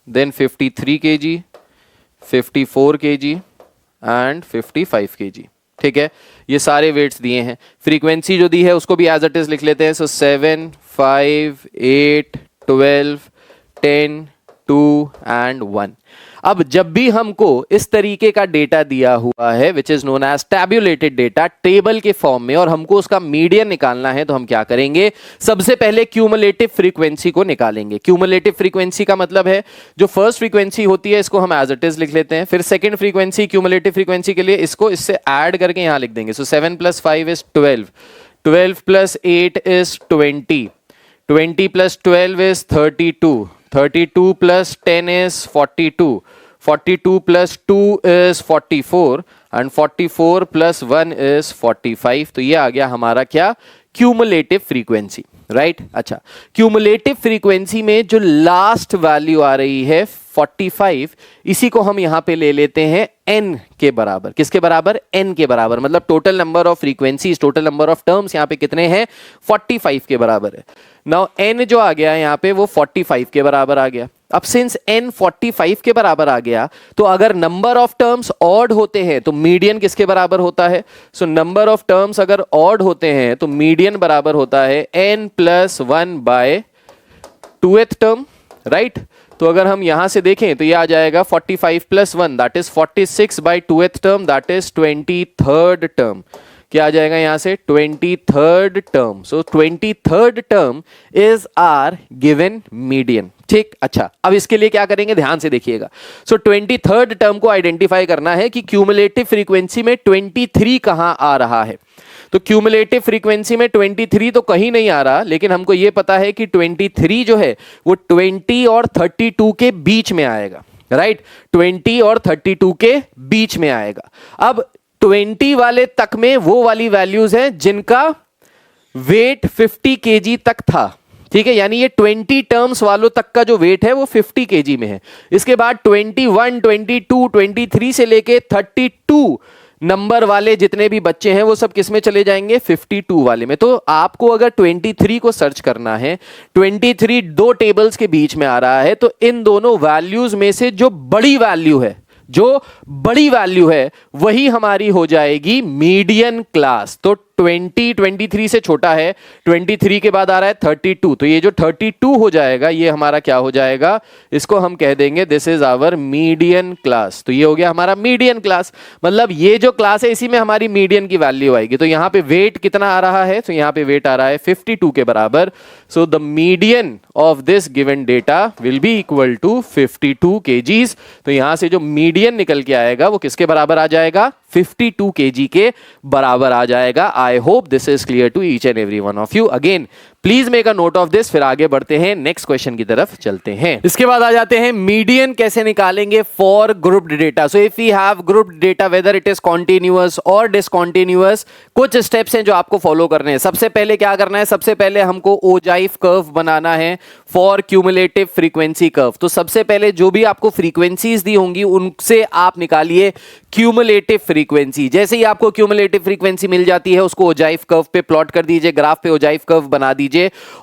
Speaker 1: then 53 kg, 54 kg and 55 kg। ठीक है, ये सारे वेट्स दिए हैं। फ्रीक्वेंसी जो दी है उसको भी एज इट इज लिख लेते हैं। सो 7, 5, 8, 12, 10, 2 एंड 1। अब जब भी हमको इस तरीके का डेटा दिया हुआ है which is known as tabulated data, table के फॉर्म में, और हमको उसका मीडियन निकालना है, तो हम क्या करेंगे, सबसे पहले क्यूमुलेटिव फ्रीक्वेंसी को निकालेंगे। क्यूमुलेटिव फ्रीक्वेंसी का मतलब है जो फर्स्ट फ्रीक्वेंसी होती है इसको हम एज इट इज लिख लेते हैं, फिर सेकंड फ्रीक्वेंसी क्यूमुलेटिव फ्रीक्वेंसी के लिए इसको इससे ऐड करके यहां लिख देंगे। सो 7 + 5 is 12, 12 + 8 is 20, 20 + 12 is 32, 32 + 10 is 42, 42 + 2 is 44 and 44 + 1 is 45। तो ये आ गया हमारा क्या, क्यूमुलेटिव फ्रीक्वेंसी, राइट। अच्छा, क्यूमुलेटिव फ्रीक्वेंसी में जो लास्ट वैल्यू आ रही है 45, इसी को हम यहां पे ले लेते हैं n के बराबर। किसके बराबर, n के बराबर, मतलब total number of frequencies, total number of terms यहां पे कितने हैं, 45 के बराबर है। नाउ n जो आ गया यहां पे वो 45 के बराबर आ गया। अब सिंस n 45 के बराबर आ गया तो अगर नंबर ऑफ टर्म्स ऑड होते हैं तो मीडियन किसके बराबर होता है। सो नंबर ऑफ टर्म्स अगर ऑड होते हैं तो मीडियन बराबर होता है n + 1/2th टर्म, राइट। तो अगर हम यहां से देखें तो ये आ जाएगा 45 + 1 that is 46/2th term, that is 23rd term. क्या आ जाएगा यहां से, 23rd term. So 23rd term is are given median. ठीक, अच्छा, अब इसके लिए क्या करेंगे, ध्यान से देखिएगा। सो 23rd टर्म को आइडेंटिफाई करना है कि क्यूमुलेटिव फ्रीक्वेंसी में 23 कहां आ रहा है। तो क्यूमुलेटिव फ्रीक्वेंसी में 23 तो कहीं नहीं आ रहा, लेकिन हमको यह पता है कि 23 जो है वो 20 और 32 के बीच में आएगा, राइट। 20 और 32 के बीच में आएगा। अब 20 वाले तक में वो वाली वैल्यूज हैं जिनका वेट 50 kg तक था, ठीक है, यानी ये 20 टर्म्स वालों तक का जो वेट है वो 50 kg में है। इसके बाद 21, 22, 23 से लेके 32 नंबर वाले जितने भी बच्चे हैं वो सब किस में चले जाएंगे, 52 वाले में। तो आपको अगर 23 को सर्च करना है, 23 दो टेबल्स के बीच में आ रहा है, तो इन दोनों वैल्यूज में से जो बड़ी वैल्यू है, जो बड़ी वैल्यू है वही हमारी हो जाएगी मीडियन क्लास। तो 23 से छोटा है, 23 के बाद आ रहा है 32, तो ये जो 32 हो जाएगा ये हमारा क्या हो जाएगा, इसको हम कह देंगे this is our median class. तो ये हो गया हमारा मीडियन क्लास, मतलब ये जो क्लास है इसी में हमारी मीडियन की वैल्यू आएगी। तो यहां पे वेट कितना आ रहा है, तो यहां पे वेट आ रहा है 52 के बराबर। So the median of this given data will be equal to 52 kgs। तो यहां से जो मीडियन निकल के आएगा वो किसके बराबर आ जाएगा, 52 kg के बराबर आ जाएगा। I hope this is clear to each and every one of you. Again please make a note of this. फिर आगे बढ़ते हैं, नेक्स्ट क्वेश्चन की तरफ चलते हैं। इसके बाद आ जाते हैं मीडियन कैसे निकालेंगे for grouped data. So if you have grouped data whether it is continuous और डिसकॉन्टिन्यूअस, कुछ स्टेप्स हैं जो आपको फॉलो करने हैं। सबसे पहले क्या करना है, सबसे पहले हमको ओजाइफ कर्व बनाना है फॉर क्यूमुलेटिव फ्रीक्वेंसी कर्व। तो सबसे पहले जो भी आपको फ्रीक्वेंसीज दी होंगी उनसे आप निकालिए क्यूमुलेटिव फ्रीक्वेंसी। जैसे ही आपको क्यूमुलेटिव फ्रीक्वेंसी मिल जाती है उसको ओजाइफ कर्व पे प्लॉट कर दीजिए, ग्राफ पे ओजाइफ कर्व बना दीजिए।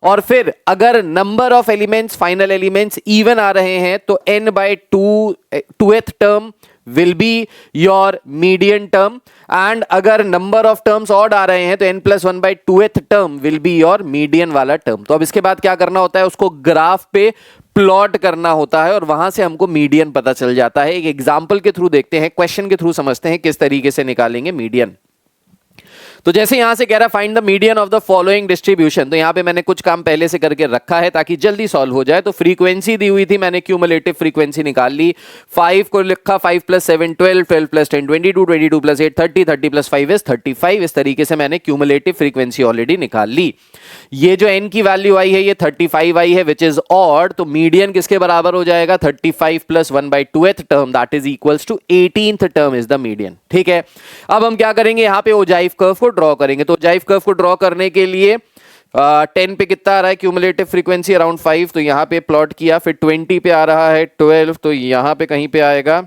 Speaker 1: और फिर अगर number of elements, final elements even आ रहे हैं तो n/2th term will be your median term, and अगर number of terms odd आ रहे हैं तो n+1/2th term will be your median वाला term। तो अब इसके बाद क्या करना होता है, उसको ग्राफ पे प्लॉट करना होता है और वहां से हमको मीडियन पता चल जाता है। एक एग्जांपल के थ्रू देखते हैं, क्वेश्चन के थ्रू समझते हैं किस तरीके से निकालेंगे मीडियन। तो जैसे यहां से कह रहा है find the median of the following distribution, तो यहां पे मैंने कुछ काम पहले से करके रखा है ताकि जल्दी सॉल्व हो जाए। तो फ्रीक्वेंसी दी हुई थी, मैंने क्यूमुलेटिव फ्रीक्वेंसी निकाल ली। 5 को लिखा, 5 + 7 12, 12 + 10 22, 22 + 8 30, 30 + 5 is 35। इस तरीके से मैंने क्यूमुलेटिव फ्रीक्वेंसी ऑलरेडी निकाल ली। ये जो n की वैल्यू आई है ये 35 आई है विच इज ऑड, तो मीडियन किसके बराबर हो जाएगा, 35 + 1/2th term that is equals to 18th term is the median. ठीक है, अब हम क्या करेंगे, यहां पे ओजाइफ कर्व को ड्रॉ करेंगे। तो ओजाइफ कर्व को ड्रॉ करने के लिए 10 पे कितना आ रहा है क्यूमुलेटिव फ्रीक्वेंसी, अराउंड 5, तो यहां पे प्लॉट किया। फिर 20 पे आ रहा है 12, तो यहां पे कहीं पे आएगा।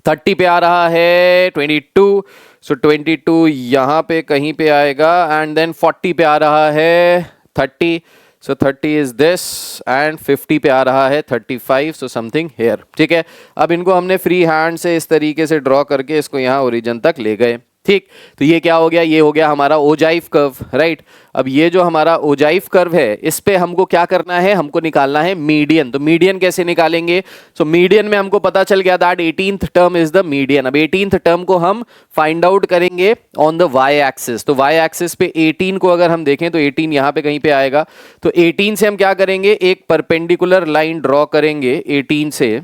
Speaker 1: 30 पे आ रहा है 22, सो 22 यहां पे कहीं पे आएगा। एंड देन 40 पे आ रहा है 30, सो 30 इज दिस। एंड 50 पे आ रहा है 35, सो समथिंग हेयर। ठीक है, अब इनको हमने फ्री हैंड से इस तरीके से ड्रॉ करके इसको यहां ओरिजिन तक ले गए। ठीक, तो ये क्या हो गया, ये हो गया हमारा ओजाइफ कर्व, राइट। अब ये जो हमारा ओजाइफ कर्व है इस पे हमको क्या करना है, हमको निकालना है मीडियन। तो मीडियन कैसे निकालेंगे, सो मीडियन में हमको पता चल गया that 18th term is the median. अब 18th टर्म को हम फाइंड आउट करेंगे ऑन द वाई एक्सिस। तो वाई एक्सिस पे 18 को अगर हम देखें तो 18 यहां पे कहीं पे आएगा। तो 18 से हम क्या करेंगे, एक परपेंडिकुलर लाइन ड्रॉ करेंगे 18 से।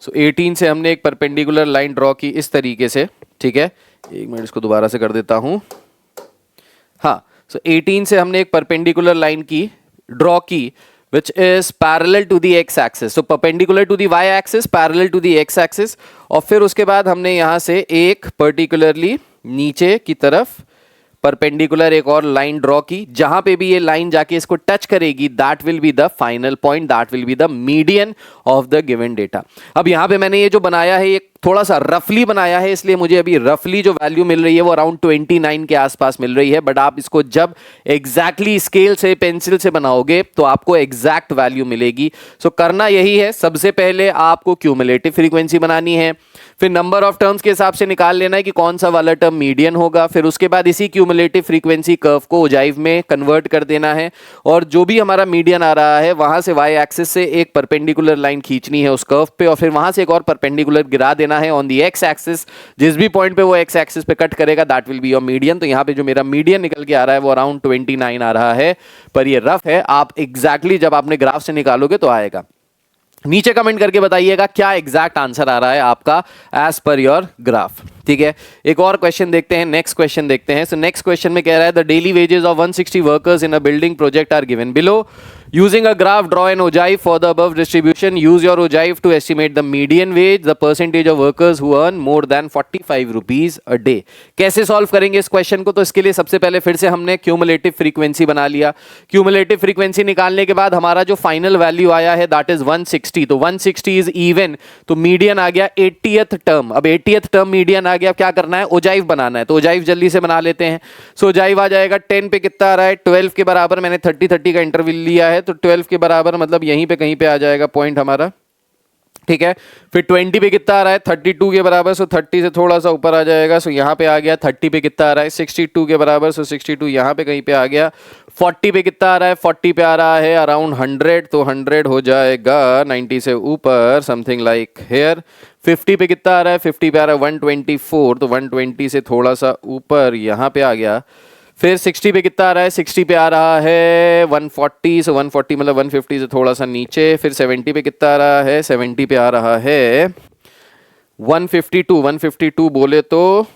Speaker 1: सो 18 से हमने एक परपेंडिकुलर लाइन ड्रॉ की इस तरीके से। ठीक है, एक मिनट इसको दोबारा से कर देता हूं। हाँ, सो 18 से हमने एक परपेंडिकुलर लाइन की ड्रॉ की which is parallel to the x axis, so perpendicular to the y axis, parallel to the x axis। और फिर उसके बाद हमने यहां से एक पर्टिकुलरली नीचे की तरफ परपेंडिकुलर एक और लाइन ड्रॉ की, जहां पे भी ये लाइन जाके इसको टच करेगी that will be the final point, that will be the median of the given data. अब यहां पे मैंने ये जो बनाया है ये थोड़ा सा रफली बनाया है, इसलिए मुझे अभी रफली जो वैल्यू मिल रही है वो अराउंड 29 के आसपास मिल रही है। बट आप इसको जब एग्जैक्टली स्केल से, पेंसिल से बनाओगे तो आपको एग्जैक्ट वैल्यू मिलेगी। सो करना यही है, सबसे पहले आपको क्यूमुलेटिव फ्रीक्वेंसी बनानी है, फिर नंबर ऑफ टर्म्स के हिसाब से निकाल लेना है कि कौन सा वाला टर्म मीडियन होगा। फिर उसके बाद इसी क्यूमुलेटिव फ्रीक्वेंसी कर्व को ओजाइव में कन्वर्ट कर देना है और जो भी हमारा मीडियन आ रहा है वहां से वाई एक्सिस से एक परपेंडिकुलर लाइन खींचनी है उस कर्व पे और फिर वहां से एक और परपेंडिकुलर गिरा देना है ऑन दी एक्स एक्सिस। जिस भी पॉइंट पे वो एक्स एक्सिस पे कट करेगा that will be your median. तो यहाँ पे जो मेरा मीडियन निकल के आ रहा है वो अराउंड 29 आ रहा है, पर ये रफ है, आप एग्जैक्टली जब आपने ग्राफ से निकालोगे तो आएगा। नीचे कमेंट करके बताइएगा क्या एग्जैक्ट आंसर आ रहा है आपका एज पर योर ग्राफ। ठीक है, एक और क्वेश्चन देखते हैं, नेक्स्ट क्वेश्चन देखते हैं। सो नेक्स्ट क्वेश्चन में कह रहा है the daily wages of 160 workers in a building project are given below. Using a graph, draw an ogive for the above distribution. Use your ogive to estimate the median wage, the percentage of workers who earn more than 45 rupees a day. कैसे सॉल्व करेंगे इस क्वेश्चन को, तो इसके लिए सबसे पहले फिर से हमने क्यूमुलेटिव फ्रीक्वेंसी बना लिया। क्यूमुलेटिव फ्रीक्वेंसी निकालने के बाद हमारा जो फाइनल वैल्यू आया है दैट इज 160। तो 160 इज इवन, तो मीडियन आ गया 80th टर्म। अब 80th टर्म मीडियन आ गया, क्या करना है, ओजाइव बनाना है। तो ओजाइव जल्दी से बना लेते हैं। सो ओजाइव आ जाएगा 10 पे कितना आ रहा है, 12 के बराबर। मैंने 30 का इंटरवल लिया है तो 12 के बराबर मतलब यहीं पे कहीं पे आ जाएगा पॉइंट हमारा। ठीक है, फिर 20 पे कितना आ रहा है, 32 के बराबर। सो 30 से थोड़ा सा ऊपर आ जाएगा। सो यहाँ पे आ गया 30 पे कितना आ रहा है, 62 के बराबर। सो 62 यहाँ पे कहीं पे आ गया। 40 पे कितना आ रहा है, 40 पे आ रहा है अराउंड 100, तो 100 हो जाएगा 90 से ऊपर, समथिंग लाइक हेयर। 50 पे कितना आ रहा है, 50 पे आ रहा है 124, तो 120 से थोड़ा सा ऊपर यहाँ पे आ गया। फिर 60 पे कितना आ रहा है, 60 पे आ रहा है 140, सो 140 मतलब 150 से थोड़ा सा नीचे। फिर 70 पे कितना आ रहा है, 70 पे आ रहा है 152 बोले तो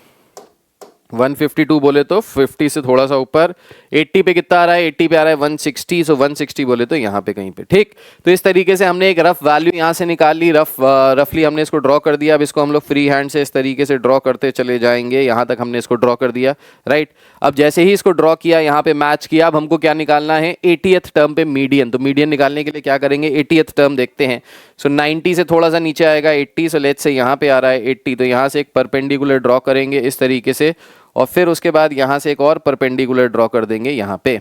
Speaker 1: 152 बोले तो 50 से थोड़ा सा ऊपर, 80 पे कितना आ रहा है, 80 पे आ रहा है 160, सो 160 बोले तो यहाँ पे कहीं पे, ठीक। तो इस तरीके से हमने एक रफ वैल्यू यहाँ से निकाल ली, रफली हमने इसको ड्रॉ कर दिया। अब इसको हम लोग फ्री हैंड से इस तरीके से ड्रॉ करते चले जाएंगे, यहाँ तक हमने इसको ड्रॉ कर दिया, राइट। अब जैसे ही इसको ड्रॉ किया, यहाँ पे मैच किया, अब हमको क्या निकालना है, 80th टर्म पे मीडियन। तो मीडियन निकालने के लिए क्या करेंगे, 80th टर्म देखते हैं। सो 90 से थोड़ा सा नीचे आएगा 80, सो लेट्स से यहाँ पे आ रहा है 80, तो यहाँ से एक परपेंडिकुलर ड्रॉ करेंगे इस तरीके से, और फिर उसके बाद यहाँ से एक और परपेंडिकुलर ड्रॉ कर देंगे यहाँ पे,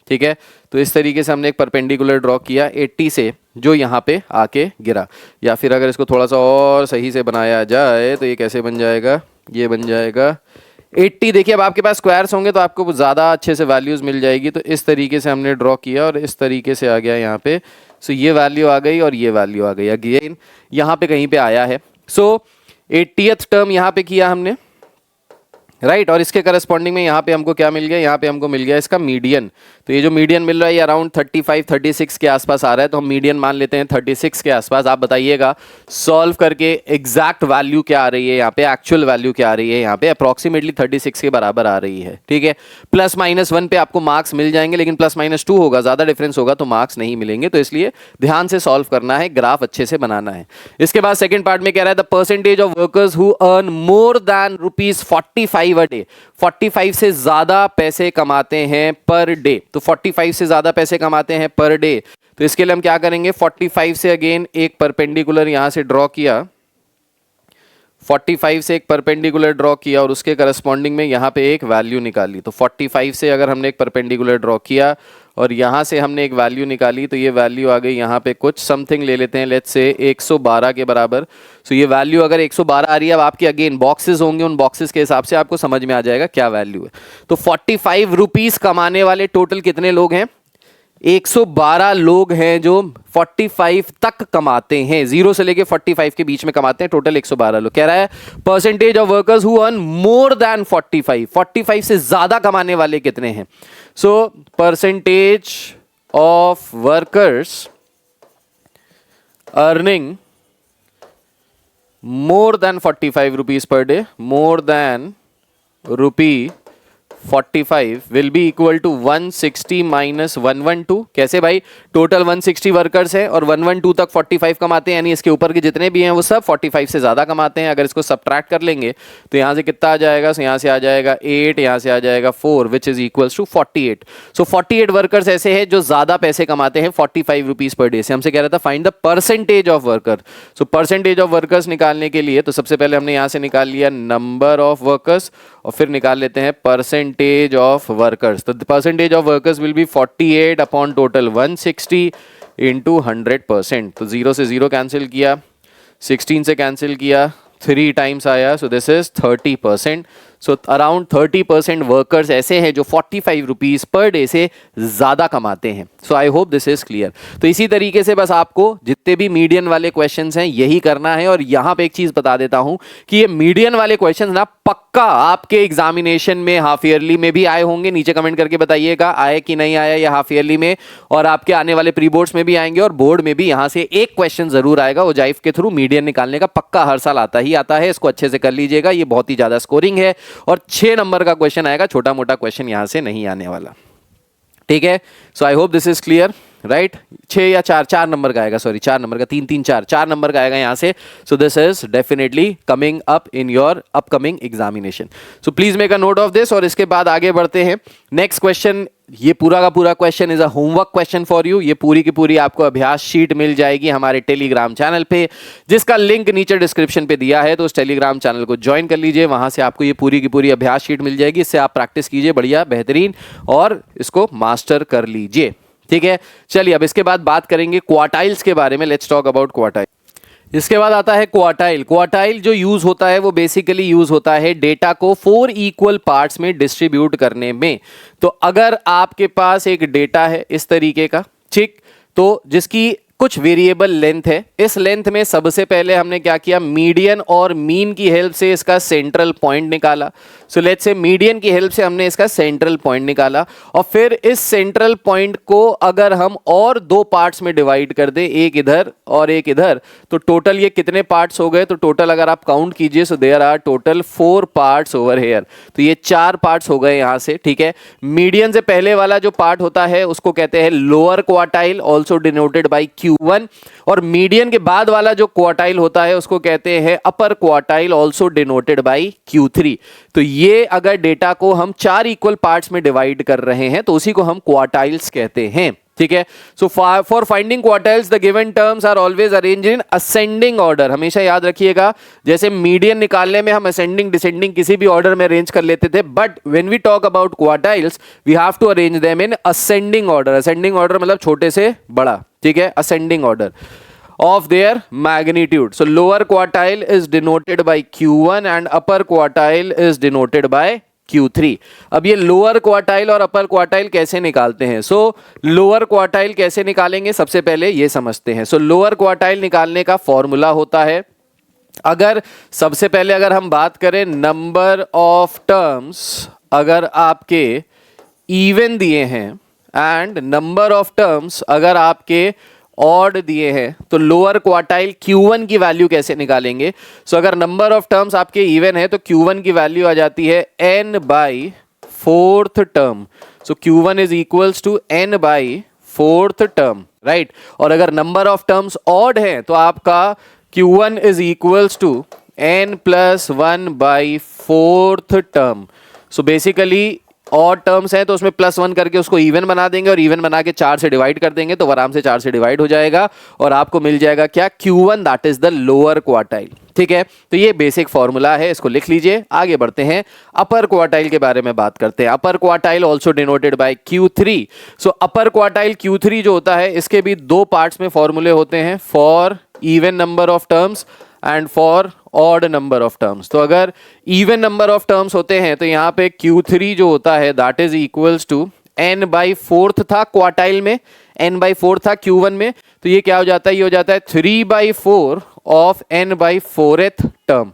Speaker 1: ठीक है। तो इस तरीके से हमने एक परपेंडिकुलर ड्रॉ किया 80 से, जो यहाँ पे आके गिरा। या फिर अगर इसको थोड़ा सा और सही से बनाया जाए तो ये कैसे बन जाएगा, ये बन जाएगा 80। देखिए अब आपके पास स्क्वायर्स होंगे तो आपको ज़्यादा अच्छे से वैल्यूज़ मिल जाएगी। तो इस तरीके से हमने ड्रॉ किया और इस तरीके से आ गया यहाँ पे। सो ये वैल्यू आ गई और ये वैल्यू आ गई, अगेन यहाँ पे कहीं पे आया है। सो 80th टर्म यहाँ पे किया हमने, राइट। और इसके करस्पॉन्डिंग में यहाँ पे हमको क्या मिल गया, यहाँ पे हमको मिल गया इसका मीडियन। तो ये जो मीडियन मिल रहा है ये अराउंड 35-36 के आसपास आ रहा है, तो हम मीडियन मान लेते हैं 36 के आसपास। आप बताइएगा सॉल्व करके एग्जैक्ट वैल्यू क्या आ रही है यहाँ पे, एक्चुअल वैल्यू क्या आ रही है यहाँ पे, अप्रॉक्सीमेटली 36 के बराबर आ रही है, ठीक है। +-1 पे आपको मार्क्स मिल जाएंगे, लेकिन +-2 होगा, ज़्यादा डिफरेंस होगा तो मार्क्स नहीं मिलेंगे। तो इसलिए ध्यान से सॉल्व करना है, ग्राफ अच्छे से बनाना है। इसके बाद सेकेंड पार्ट में कह रहा है the percentage of workers who earn more than ₹45 a day. 45 से ज्यादा पैसे कमाते हैं पर डे, तो 45 से ज्यादा पैसे कमाते हैं पर डे। तो इसके लिए हम क्या करेंगे, 45 से अगेन एक परपेंडिकुलर यहां से ड्रॉ किया, 45 से एक परपेंडिकुलर ड्रॉ किया और उसके करस्पॉन्डिंग में यहाँ पे एक वैल्यू निकाली। तो 45 से अगर हमने एक परपेंडिकुलर ड्रॉ किया और यहाँ से हमने एक वैल्यू निकाली, तो ये वैल्यू आ गई यहाँ पे कुछ समथिंग ले लेते हैं, लेट्स से 112 के बराबर। सो ये वैल्यू अगर 112 आ रही है, अब आपके अगेन बॉक्सेस होंगे, उन बॉक्सेस के हिसाब से आपको समझ में आ जाएगा क्या वैल्यू है। तो 45 रुपीस कमाने वाले टोटल कितने लोग हैं, 112 लोग हैं जो 45 तक कमाते हैं, 0 से लेके 45 के बीच में कमाते हैं, टोटल 112 लोग। कह रहा है percentage of workers who earn more than 45 से ज्यादा कमाने वाले कितने हैं। So percentage of workers earning more than 45 rupees per day, more than ₹45 will be equal to 160 minus 112। कैसे भाई, टोटल 160 वर्कर्स है और 112 तक 45 कमाते हैं, यानी इसके ऊपर के जितने भी हैं वो सब 45 से ज्यादा कमाते हैं। अगर इसको सब्ट्रैक्ट कर लेंगे तो यहां से कितना आ जाएगा, so यहां से आ जाएगा 8, यहां से आ जाएगा 4 which is equals to 48। So 48 workers ऐसे हैं जो ज्यादा पैसे कमाते हैं 45 रुपीज पर डे से। हमसे कह रहा था find the percentage of worker. So percentage of workers निकालने के लिए तो सबसे पहले हमने यहां से निकाल लिया नंबर ऑफ वर्कर्स और फिर निकाल लेते हैं परसेंटेज ऑफ वर्कर्स। तो percentage of workers will be 48 upon total 160 into 100%। तो 0 से 0 कैंसिल किया, 16 से कैंसिल किया, 3 टाइम्स आया, सो this is 30%। So around 30% workers ऐसे हैं जो 45 रुपीज पर डे से ज्यादा कमाते हैं। So I hope this is clear. तो इसी तरीके से बस आपको जितने भी मीडियन वाले क्वेश्चंस हैं यही करना है। और यहां पे एक चीज बता देता हूं कि ये मीडियन वाले क्वेश्चंस ना पक्का आपके एग्जामिनेशन में हाफ ईयरली में भी आए होंगे। नीचे कमेंट करके बताइएगा आए कि नहीं आया या हाफ ईयरली में, और आपके आने वाले प्री बोर्ड्स में भी आएंगे और बोर्ड में भी यहां से एक क्वेश्चन जरूर आएगा ओजाइफ के थ्रू मीडियन निकालने का, पक्का हर साल आता ही आता है। इसको अच्छे से कर लीजिएगा, ये बहुत ही ज्यादा स्कोरिंग है और 6 नंबर का क्वेश्चन आएगा, छोटा मोटा क्वेश्चन यहां से नहीं आने वाला, ठीक है। So I hope this is clear, right. 6 या 4 नंबर का आएगा, सॉरी 4 नंबर का, 3 4 नंबर का आएगा यहां से। सो this is definitely coming up in your upcoming examination. So please make a note of this. और इसके बाद आगे बढ़ते हैं नेक्स्ट क्वेश्चन। ये पूरा का पूरा question is a homework question for you. ये पूरी की पूरी आपको अभ्यास शीट मिल जाएगी हमारे टेलीग्राम चैनल पे, जिसका लिंक नीचे डिस्क्रिप्शन पे दिया है। तो उस टेलीग्राम चैनल को ज्वाइन कर लीजिए, वहां से आपको ये पूरी की पूरी अभ्यास शीट मिल जाएगी। इससे आप प्रैक्टिस कीजिए बढ़िया बेहतरीन और इसको मास्टर कर लीजिए, ठीक है। चलिए अब इसके बाद बात करेंगे क्वार्टाइल्स के बारे में। Let's talk about quartile. इसके बाद आता है क्वार्टाइल। क्वार्टाइल जो यूज होता है वो बेसिकली यूज होता है डेटा को 4 इक्वल पार्ट्स में डिस्ट्रीब्यूट करने में। तो अगर आपके पास एक डेटा है इस तरीके का, ठीक, तो जिसकी कुछ वेरिएबल लेंथ है। इस लेंथ में सबसे पहले हमने क्या किया, मीडियन और मीन की हेल्प से इसका सेंट्रल पॉइंट निकाला। सो लेट्स से मीडियन की हेल्प से हमने इसका सेंट्रल पॉइंट निकाला, और फिर इस सेंट्रल पॉइंट को अगर हम और दो पार्ट्स में डिवाइड कर दें, एक इधर और एक इधर, तो टोटल ये कितने पार्ट्स हो गए, तो टोटल अगर आप काउंट कीजिए so there are total 4 parts over here. तो ये 4 पार्ट्स हो गए यहां से, ठीक है। मीडियन से पहले वाला जो पार्ट होता है उसको कहते हैं lower quartile, also denoted by Q1, और मीडियन के बाद वाला जो क्वार्टाइल होता है उसको कहते हैं अपर quartile, also denoted by Q3। तो ये अगर डेटा को हम 4 इक्वल पार्ट्स में डिवाइड कर रहे हैं तो उसी को हम क्वार्टाइल्स कहते हैं, ठीक है। So for finding quartiles the given terms are always arranged in ascending order. हमेशा याद रखिएगा, जैसे मीडियन निकालने में हम असेंडिंग डिसेंडिंग किसी भी ऑर्डर में अरेंज कर लेते थे, but when we talk about quartiles we have to arrange them in ascending order. Ascending order मतलब छोटे से बड़ा, ठीक है, ascending order of their magnitude. So lower quartile is denoted by Q1 and upper quartile is denoted by Q3. अब ये लोअर क्वार्टाइल और अपर क्वार्टाइल कैसे निकालते हैं? सो लोअर क्वार्टाइल कैसे निकालेंगे, सबसे पहले ये समझते हैं। सो लोअर क्वार्टाइल निकालने का फॉर्मूला होता है, अगर सबसे पहले अगर हम बात करें नंबर ऑफ टर्म्स, अगर आपके इवन दिए हैं एंड नंबर ऑफ टर्म्स अगर आपके ऑड दिए हैं, तो लोअर क्वार्टाइल Q1 की वैल्यू कैसे निकालेंगे? सो अगर नंबर ऑफ टर्म्स आपके इवन है तो Q1 की वैल्यू आ जाती है n by fourth term. So Q1 is equals to n by fourth term, right. और अगर नंबर ऑफ टर्म्स ऑड है तो आपका Q1 is equals to n plus 1 by fourth term. So basically और टर्म्स है तो उसमें +1 करके उसको इवन बना देंगे, और इवन बना के 4 से डिवाइड कर देंगे तो आराम से 4 से डिवाइड हो जाएगा, और आपको मिल जाएगा क्या, Q1, that is the lower quartile, ठीक है। तो ये बेसिक फॉर्मूला है, इसको लिख लीजिए। आगे बढ़ते हैं, अपर क्वार्टाइल के बारे में बात करते हैं। अपर quartile also denoted by Q3। So upper quartile Q3 जो होता है, इसके भी 2 पार्ट्स में फॉर्मूले होते हैं, for even number of terms and for odd number of terms. तो अगर इवन नंबर ऑफ टर्म्स होते हैं तो यहाँ पे Q3 जो होता है that is equals to n by fourth था क्वार्टाइल में, n बाई फोर था Q1 में, तो ये क्या हो जाता है, ये हो जाता है 3/4 of n by fourth term,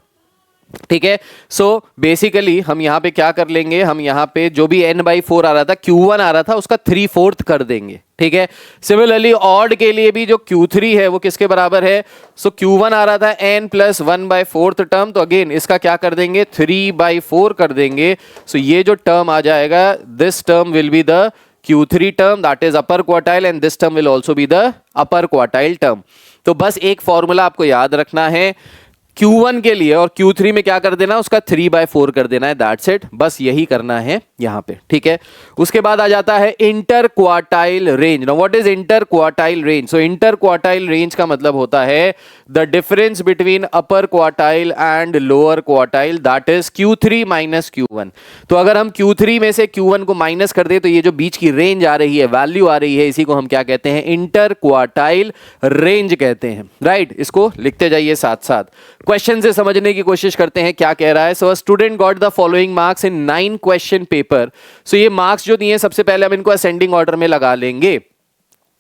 Speaker 1: ठीक है। सो बेसिकली हम यहाँ पे क्या कर लेंगे, हम यहाँ पे जो भी n बाई 4 आ रहा था, Q1 आ रहा था, उसका 3/4 कर देंगे, ठीक है। सिमिलरली ऑड के लिए भी जो Q3 है वो किसके बराबर है, सो Q1 आ रहा था n plus 1 by fourth term, तो अगेन इसका क्या कर देंगे, 3/4 कर देंगे। सो ये जो टर्म आ जाएगा, this term will be the Q3 term, that is upper quartile, and this term will also be the upper quartile term. तो बस एक फॉर्मूला आपको याद रखना है Q1 के लिए, और Q3 में क्या कर देना, उसका 3/4 कर देना है, दैट्स इट। बस यही करना है यहां पे, ठीक है। उसके बाद आ जाता है inter quartile range. Now what is inter quartile range? So inter quartile range का मतलब होता है the difference between upper quartile and lower quartile, that is Q3 minus Q1। तो अगर हम Q3 में से Q1 को माइनस कर दे तो ये जो बीच की रेंज आ रही है, वैल्यू आ रही है, इसी को हम क्या कहते हैं, इंटर क्वार्टाइल रेंज कहते हैं, राइट। इसको लिखते जाइए साथ साथ, क्वेश्चन से समझने की कोशिश करते हैं क्या कह रहा है। So student got the following marks in 9 question paper. So ये मार्क्स जो दिए, सबसे पहले हम इनको असेंडिंग ऑर्डर में लगा लेंगे।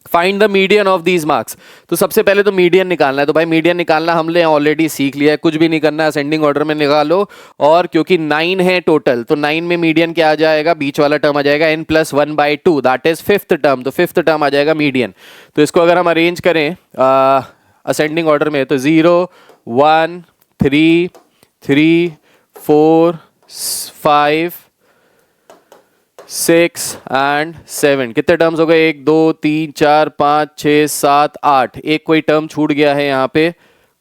Speaker 1: Find the median of these marks. तो सबसे पहले तो मीडियन निकालना है, तो भाई मीडियन निकालना हमने ऑलरेडी सीख लिया है, कुछ भी नहीं करना है, असेंडिंग ऑर्डर में निकालो। और क्योंकि 9 है टोटल, तो 9 में मीडियन क्या आ जाएगा, बीच वाला टर्म आ जाएगा n plus 1/2, that is fifth term. तो फिफ्थ टर्म आ जाएगा मीडियन। तो इसको अगर हम अरेंज करें असेंडिंग ऑर्डर में, तो 0 1 3 3 4 5 6 एंड 7, कितने टर्म्स हो गए, 1 2 3 4 5 6 7 8। एक कोई टर्म छूट गया है यहाँ पे,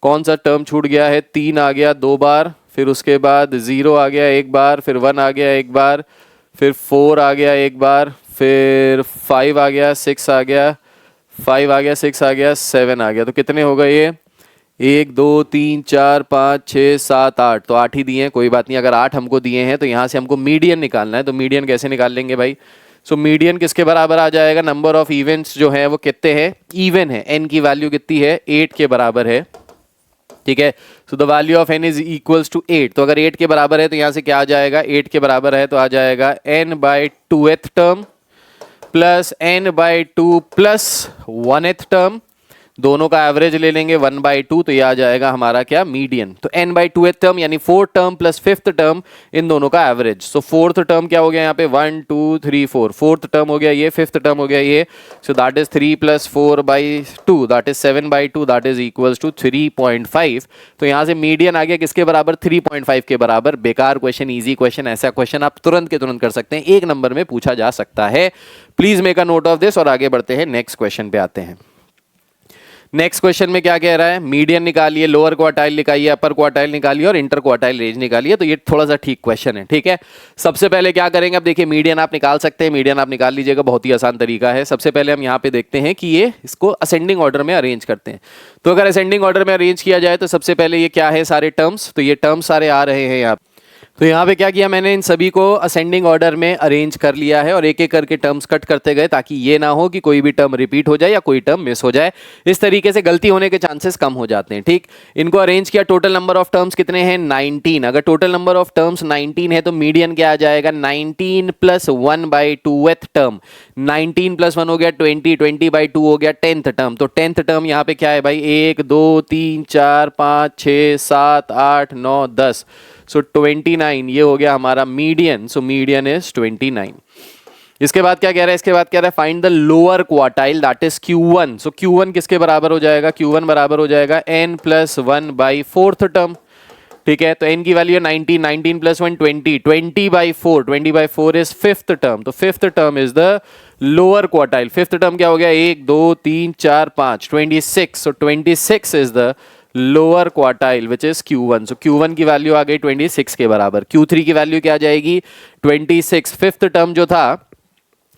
Speaker 1: कौन सा टर्म छूट गया है, 3 आ गया 2 बार, फिर उसके बाद 0 आ गया 1 बार, फिर 1 आ गया 1 बार, फिर 4 आ गया 1 बार, फिर 5 आ गया, 6 आ गया, 5 आ गया, 6 आ गया, 7 आ गया। तो कितने हो गए ये, 1 2 3 4 5 6 7 8। तो 8 ही दिए हैं, कोई बात नहीं। अगर 8 हमको दिए हैं तो यहाँ से हमको मीडियन निकालना है, तो मीडियन कैसे निकाल लेंगे भाई। सो मीडियन किसके बराबर आ जाएगा, नंबर ऑफ इवेंट्स जो है वो कितने हैं, इवन है, n की वैल्यू कितनी है, 8 के बराबर है, ठीक है। So the value of n is equals to 8। तो अगर 8 के बराबर है तो यहाँ से क्या आ जाएगा, 8 के बराबर है तो आ जाएगा n/2th term plus n/2 plus 1th term, दोनों का एवरेज ले लेंगे 1/2, तो ये आ जाएगा हमारा क्या, मीडियन। तो n/2th टर्म यानी 4 टर्म प्लस 5th टर्म, इन दोनों का एवरेज। सो 4th टर्म क्या हो गया यहाँ पे, 1 2 3 4, 4th टर्म हो गया ये, 5th टर्म हो गया ये। So that is 3 + 4/2, that is 7/2, that is equals to 3.5। तो यहाँ से मीडियन आ गया किसके बराबर, 3.5 के बराबर। बेकार क्वेश्चन, इजी क्वेश्चन, ऐसा क्वेश्चन आप तुरंत के तुरंत कर सकते हैं, 1 नंबर में पूछा जा सकता है। Please make a note of this और आगे बढ़ते हैं, नेक्स्ट क्वेश्चन पे आते हैं। नेक्स्ट क्वेश्चन में क्या कह रहा है, मीडियन निकालिए, लोअर क्वार्टाइल निकालिए, अपर क्वार्टाइल निकालिए और इंटर क्वार्टाइल रेंज निकालिए। तो ये थोड़ा सा ठीक क्वेश्चन है, ठीक है। सबसे पहले क्या करेंगे, अब देखिए मीडियन आप निकाल सकते हैं, मीडियन आप निकाल लीजिएगा, बहुत ही आसान तरीका है। सबसे पहले हम यहाँ पे देखते हैं कि ये इसको असेंडिंग ऑर्डर में अरेंज करते हैं। तो अगर असेंडिंग ऑर्डर में अरेंज किया जाए तो सबसे पहले ये क्या है, सारे टर्म्स, तो ये टर्म्स सारे आ रहे हैं यहाँ। तो यहाँ पे क्या किया मैंने, इन सभी को असेंडिंग ऑर्डर में अरेंज कर लिया है और एक एक करके टर्म्स कट करते गए, ताकि ये ना हो कि कोई भी टर्म रिपीट हो जाए या कोई टर्म मिस हो जाए। इस तरीके से गलती होने के चांसेस कम हो जाते हैं, ठीक। इनको अरेंज किया, टोटल नंबर ऑफ टर्म्स कितने हैं, 19। अगर टोटल नंबर ऑफ टर्म्स 19 है तो मीडियन क्या आ जाएगा, 19 + 1/2th टर्म। 19 + 1 हो गया 20, 20/2 हो गया 10th टर्म। तो 10th टर्म यहाँ पे क्या है भाई, 1 2 3 4 5 6 7 8 9 10। सो 29 ये हो गया हमारा मीडियन। So median is 29। इसके बाद क्या कह रहा है, इसके बाद कह रहा है find the lower quartile that is Q1। So Q1 किसके बराबर हो जाएगा, Q1 बराबर हो जाएगा n + 1/4th टर्म, ठीक है। तो n की वैल्यू है 19, 19 + 1 20, 20/4, 20/4 इज 5th टर्म। तो 5th term is the lower quartile. 5th term क्या हो गया, 1 2 3 4 5, 26। सो 26 is the lower quartile which is Q1। So Q1 की वैल्यू आ गई 26 के बराबर। Q3 की वैल्यू क्या आ जाएगी, 26। 5th टर्म जो था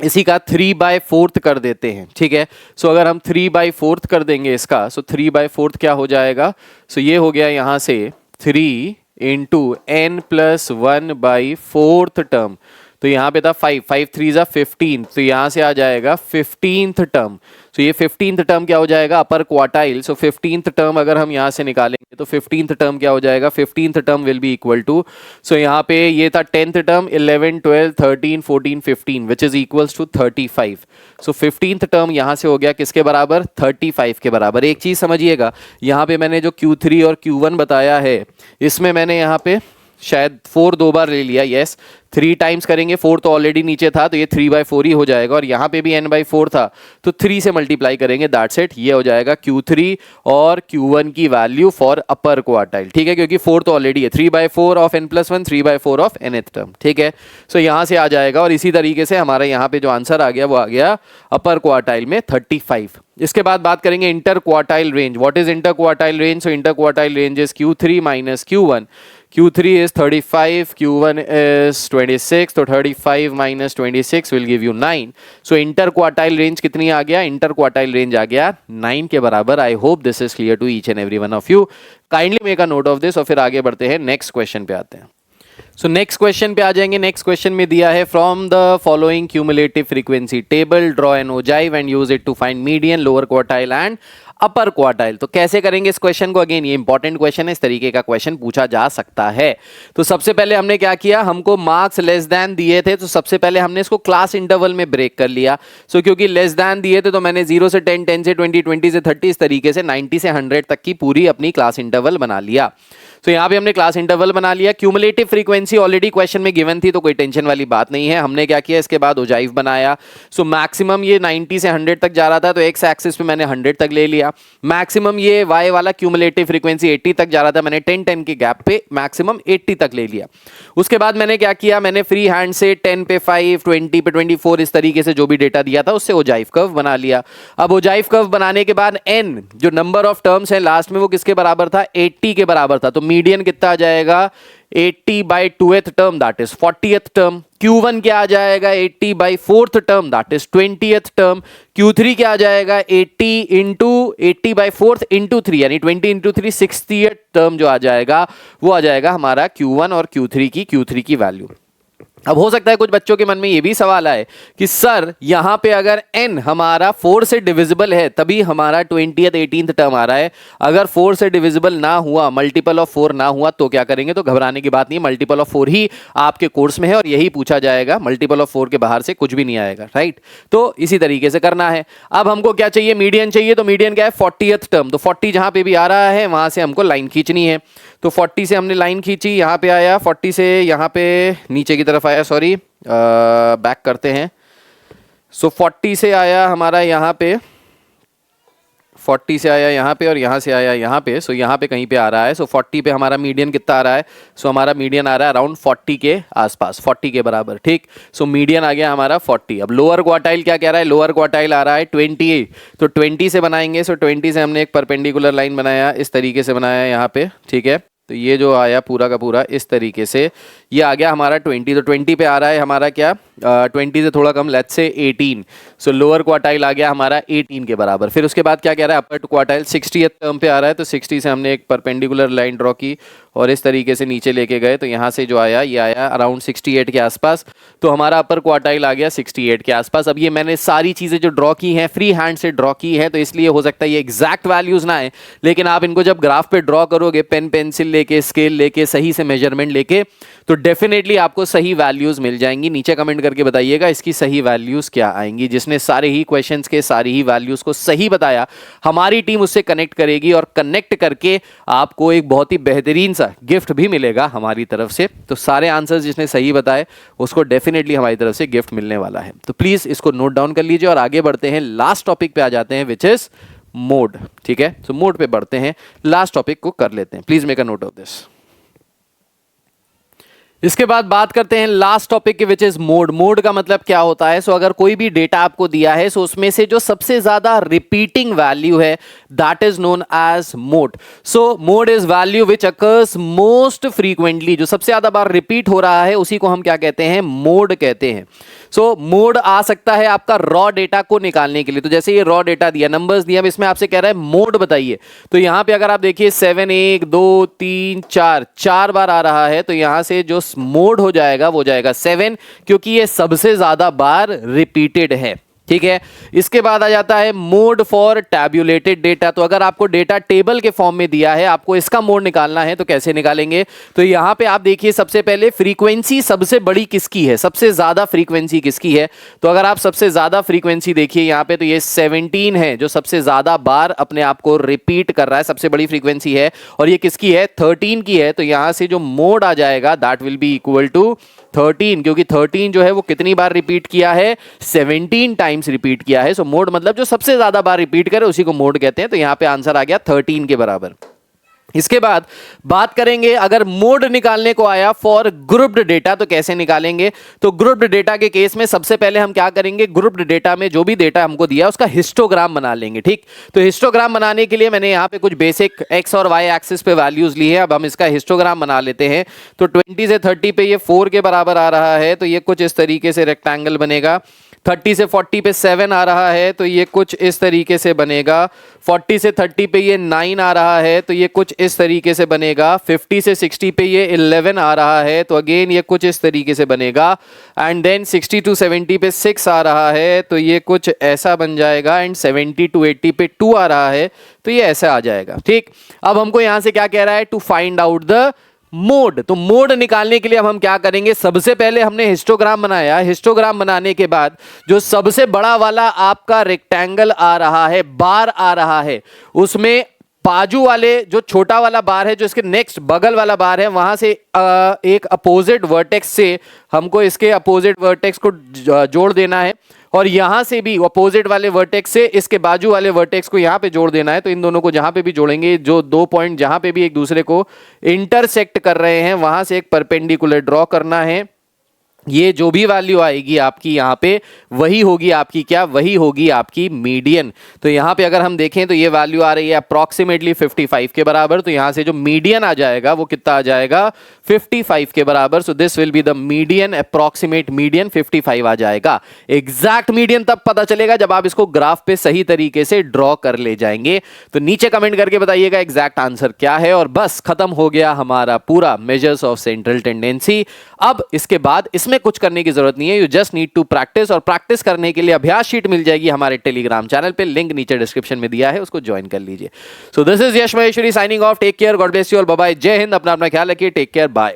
Speaker 1: इसी का 3/4 कर देते हैं, ठीक है। सो अगर हम 3/4 कर देंगे इसका, सो 3/4 क्या हो जाएगा, सो ये हो गया यहाँ से 3 × n + 1/4th टर्म। तो यहाँ पे था 5, 5 3 = 15, तो यहाँ से आ जाएगा 15th टर्म। तो ये 15th टर्म क्या हो जाएगा, अपर क्वार्टाइल। सो 15th टर्म अगर हम यहाँ से निकालेंगे तो 15th टर्म क्या हो जाएगा, 15th term will be equal to, so यहाँ पे ये था 10th term, 11 12 13 14 15 which is equals to 35। So 15th term यहाँ से हो गया किसके बराबर, 35 के बराबर। एक चीज समझिएगा, यहाँ पे मैंने जो Q3 और Q1 बताया है, इसमें मैंने यहाँ पे शायद 4 2 बार ले लिया, यस 3 टाइम्स करेंगे, 4 तो ऑलरेडी नीचे था तो ये 3/4 ही हो जाएगा, और यहाँ पे भी n/4 था तो 3 से मल्टीप्लाई करेंगे, दैट्स इट। ये हो जाएगा Q3 और Q1 की वैल्यू फॉर अपर क्वार्टाइल, ठीक है, क्योंकि 4 तो ऑलरेडी है। 3/4 of n + 1, 3/4 of nth term, ठीक है। सो यहाँ से आ जाएगा, और इसी तरीके से हमारे यहाँ पे जो आंसर आ गया वो आ गया अपर क्वार्टाइल में 35। इसके बाद बात करेंगे inter quartile range. What is inter quartile range, so inter quartile range is Q3 - Q1। Q3 is 35, Q1 is 26, तो 35 - 26 will give you 9. So inter quartile range कितनी आ गया, इंटर क्वार्टाइल रेंज आ गया 9 के बराबर। I hope this is clear to each and every one of you. Kindly make a note of this और फिर आगे बढ़ते हैं, नेक्स्ट क्वेश्चन पे आते हैं। सो नेक्स्ट क्वेश्चन पे आ जाएंगे। नेक्स्ट क्वेश्चन में दिया है from the following cumulative frequency table draw an ogive and use it to find median, lower quartile and upper quartile. तो कैसे करेंगे इस क्वेश्चन को, अगेन ये इंपॉर्टेंट क्वेश्चन है, इस तरीके का क्वेश्चन पूछा जा सकता है। तो सबसे पहले हमने क्या किया, हमको मार्क्स लेस देन दिए थे, तो सबसे पहले हमने इसको क्लास इंटरवल में ब्रेक कर लिया। सो क्योंकि लेस देन दिए थे तो मैंने 0 से 10, 10 से 20, 20 से 30, इस तरीके से 90 से 100 तक की पूरी अपनी क्लास इंटरवल बना लिया। तो यहाँ पे हमने क्लास इंटरवल बना लिया। क्यूमुलेटिव फ्रीक्वेंसी ऑलरेडी क्वेश्चन में गिवन थी तो कोई टेंशन वाली बात नहीं है। हमने क्या किया, इसके बाद ओजाइव बनाया। सो मैक्सिमम ये 90 से 100 तक जा रहा था तो एक्स एक्सिस पे मैंने 100 तक ले लिया। मैक्सिमम ये वाई वाला क्यूमुलेटिव फ्रीक्वेंसी 80 तक जा रहा था, मैंने 10-10 के गैप पे मैक्सिमम 80 तक ले लिया। उसके बाद मैंने क्या किया, मैंने फ्री हैंड से 10 पे 5, 20 पे 24, इस तरीके से जो भी डेटा दिया था उससे ओजाइव कर्व बना लिया। अब ओजाइव कर्व बनाने के बाद एन जो नंबर ऑफ टर्म्स है लास्ट में वो किसके बराबर था, 80 के बराबर था। तो मीडियन कितना आ जाएगा, 80/2th term that is 40th term. Q1 क्या आ जाएगा, 80/4th term that is 20th term. Q3 क्या आ जाएगा, 80/4th × 3 यानी 20 × 3 60th टर्म जो आ जाएगा वो आ जाएगा हमारा Q1 और Q3 की वैल्यू। अब हो सकता है कुछ बच्चों के मन में ये भी सवाल आए कि सर यहां पे अगर n हमारा 4 से डिविजिबल है तभी हमारा 20th 18th टर्म आ रहा है, अगर 4 से डिविजिबल ना हुआ, मल्टीपल ऑफ 4 ना हुआ तो क्या करेंगे? तो घबराने की बात नहीं, मल्टीपल ऑफ 4 ही आपके कोर्स में है और यही पूछा जाएगा, मल्टीपल ऑफ 4 के बाहर से कुछ भी नहीं आएगा, राइट? तो इसी तरीके से करना है। अब हमको क्या चाहिए? मीडियन चाहिए। तो मीडियन क्या है? 40th term. तो 40 जहां पे भी आ रहा है वहां से हमको लाइन खींचनी है। तो 40 से हमने लाइन खींची, यहां पे आया, 40 से यहां पे नीचे की तरफ आया, सॉरी बैक करते हैं। सो 40 से आया हमारा यहाँ पे, 40 से आया यहाँ पे और यहाँ से आया यहाँ पे। सो यहाँ पे कहीं पे आ रहा है। सो 40 पे हमारा मीडियन कितना आ रहा है? सो हमारा मीडियन आ रहा है अराउंड 40 के आसपास, 40 के बराबर, ठीक। सो मीडियन आ गया हमारा 40। अब लोअर क्वार्टाइल क्या कह रहा है? लोअर क्वार्टाइल आ रहा है 28। तो 20 से बनाएंगे। सो 20 से हमने एक परपेंडिकुलर लाइन बनाया, इस तरीके से बनाया यहाँ पे, ठीक है। तो ये जो आया पूरा का पूरा इस तरीके से ये आ गया हमारा 20। तो 20 पे आ रहा है हमारा क्या? 20 से थोड़ा कम, let's say 18। So lower quartile आ गया हमारा 18 के बराबर। फिर उसके बाद क्या कह रहा है? अपर क्वार्टाइल 60th टर्म पे आ रहा है। तो 60 से हमने एक परपेंडिकुलर लाइन ड्रॉ की और इस तरीके से नीचे लेके गए। तो यहाँ से जो आया ये आया अराउंड 68 के आसपास। तो हमारा अपर क्वार्टाइल आ गया 68 के आसपास। अब ये मैंने सारी चीज़ें जो ड्रॉ की हैं फ्री हैंड से ड्रॉ की हैं, तो इसलिए हो सकता है ये एग्जैक्ट वैल्यूज़ ना आए, लेकिन आप इनको जब ग्राफ पे ड्रॉ करोगे पेन पेंसिल लेके, स्केल लेके, सही से मेजरमेंट लेके, तो डेफिनेटली आपको सही वैल्यूज मिल जाएंगी। नीचे कमेंट करके बताइएगा इसकी सही वैल्यूज क्या आएंगी। जिसने सारे ही क्वेश्चंस के सारी ही वैल्यूज को सही बताया, हमारी टीम उससे कनेक्ट करेगी और कनेक्ट करके आपको एक बहुत ही बेहतरीन सा गिफ्ट भी मिलेगा हमारी तरफ से। तो सारे आंसर्स जिसने सही बताए उसको डेफिनेटली हमारी तरफ से गिफ्ट मिलने वाला है। तो प्लीज इसको नोट डाउन कर लीजिए और आगे बढ़ते हैं, लास्ट टॉपिक पे आ जाते हैं, विच इज मोड, ठीक है। तो मोड पे बढ़ते हैं, लास्ट टॉपिक को कर लेते हैं। Please make a note of this. इसके बाद बात करते हैं लास्ट टॉपिक की, विच इज मोड। मोड का मतलब क्या होता है? सो अगर कोई भी डेटा आपको दिया है, सो उसमें से जो सबसे ज्यादा रिपीटिंग वैल्यू है, that is known as mode. So mode is value which occurs most frequently, जो सबसे ज्यादा बार रिपीट हो रहा है उसी को हम क्या कहते हैं? मोड कहते हैं। सो मोड आ सकता है आपका रॉ डेटा को निकालने के लिए। तो जैसे ये रॉ डेटा दिया, नंबर्स दिया, इसमें आपसे कह रहा है मोड बताइए। तो यहां पे अगर आप देखिए 7 1 2 3 4 4 बार आ रहा है, तो यहां से जो मोड हो जाएगा वो जाएगा 7, क्योंकि ये सबसे ज्यादा बार रिपीटेड है, ठीक है। इसके बाद आ जाता है मोड फॉर टैब्यूलेटेड डेटा। तो अगर आपको डेटा टेबल के फॉर्म में दिया है, आपको इसका मोड निकालना है, तो कैसे निकालेंगे? तो यहां पे आप देखिए सबसे पहले फ्रीक्वेंसी सबसे बड़ी किसकी है, सबसे ज्यादा फ्रीक्वेंसी किसकी है। तो अगर आप सबसे ज्यादा फ्रीक्वेंसी देखिए यहां पे, तो ये 17 है जो सबसे ज्यादा बार अपने आप को रिपीट कर रहा है, सबसे बड़ी फ्रीक्वेंसी है। और ये किसकी है? 13 की है। तो यहां से जो मोड आ जाएगा that will be equal to 13, क्योंकि 13 जो है वो कितनी बार रिपीट किया है? 17 टाइम्स रिपीट किया है। सो मोड मतलब जो सबसे ज्यादा बार रिपीट करे उसी को मोड कहते हैं। तो यहां पे आंसर आ गया 13 के बराबर। इसके बाद बात करेंगे, अगर मोड निकालने को आया फॉर ग्रुप्ड डेटा तो कैसे निकालेंगे? तो ग्रुप्ड डेटा के केस में सबसे पहले हम क्या करेंगे? ग्रुप्ड डेटा में जो भी डेटा हमको दिया उसका हिस्टोग्राम बना लेंगे, ठीक। तो हिस्टोग्राम बनाने के लिए मैंने यहाँ पे कुछ बेसिक एक्स और वाई एक्सिस पे वैल्यूज ली है। अब हम इसका हिस्टोग्राम बना लेते हैं। तो 20 से 30 पे ये 4 के बराबर आ रहा है, तो ये कुछ इस तरीके से रेक्टेंगल बनेगा। 30 से 40 पे 7 आ रहा है, तो ये कुछ इस तरीके से बनेगा। 40 से 30 पे ये 9 आ रहा है, तो ये कुछ इस तरीके से बनेगा। 50 से 60 पे ये 11 आ रहा है, तो अगेन ये कुछ इस तरीके से बनेगा। एंड देन 60 टू 70 पे 6 आ रहा है, तो ये कुछ ऐसा बन जाएगा। एंड 70 टू 80 पे 2 आ रहा है, तो ये ऐसा आ जाएगा, ठीक। अब हमको यहां से क्या कह रहा है? To find out the mode. तो मोड निकालने के लिए अब हम क्या करेंगे? सबसे पहले हमने हिस्टोग्राम बनाया। हिस्टोग्राम बनाने के बाद जो सबसे बड़ा वाला आपका रेक्टेंगल आ रहा है, बार आ रहा है, उसमें बाजू वाले जो छोटा वाला बार है, जो इसके नेक्स्ट बगल वाला बार है, वहां से एक अपोजिट वर्टेक्स से हमको इसके अपोजिट वर्टेक्स को जोड़ देना है। और यहां से भी अपोजिट वाले वर्टेक्स से इसके बाजू वाले वर्टेक्स को यहां पे जोड़ देना है। तो इन दोनों को जहां पे भी जोड़ेंगे, जो 2 पॉइंट जहां पे भी एक दूसरे को इंटरसेक्ट कर रहे हैं, वहां से एक परपेंडिकुलर ड्रॉ करना है। ये जो भी वैल्यू आएगी आपकी यहाँ पे, वही होगी आपकी क्या? वही होगी आपकी मीडियन। तो यहाँ पे अगर हम देखें तो ये वैल्यू आ रही है अप्रॉक्सीमेटली 55 के बराबर। तो यहाँ से जो मीडियन आ जाएगा वो कितना आ जाएगा? 55 के बराबर। So this will be the median, approximate median 55 आ जाएगा। एग्जैक्ट मीडियन तब पता चलेगा जब आप इसको ग्राफ पे सही तरीके से ड्रॉ कर ले जाएंगे। तो नीचे कमेंट करके बताइएगा एग्जैक्ट आंसर क्या है। और बस खत्म हो गया हमारा पूरा मेजर्स ऑफ सेंट्रल टेंडेंसी। अब इसके बाद इसमें में कुछ करने की जरूरत नहीं है, you just need to practice. और प्रैक्टिस करने के लिए अभ्यास शीट मिल जाएगी हमारे टेलीग्राम चैनल पे, लिंक नीचे डिस्क्रिप्शन में दिया है, उसको ज्वाइन कर लीजिए। So this is Yash Maheshwari signing off. Take care, God bless you all, bye bye, जय हिंद, अपना अपना ख्याल रखिए, टेक केयर, बाय।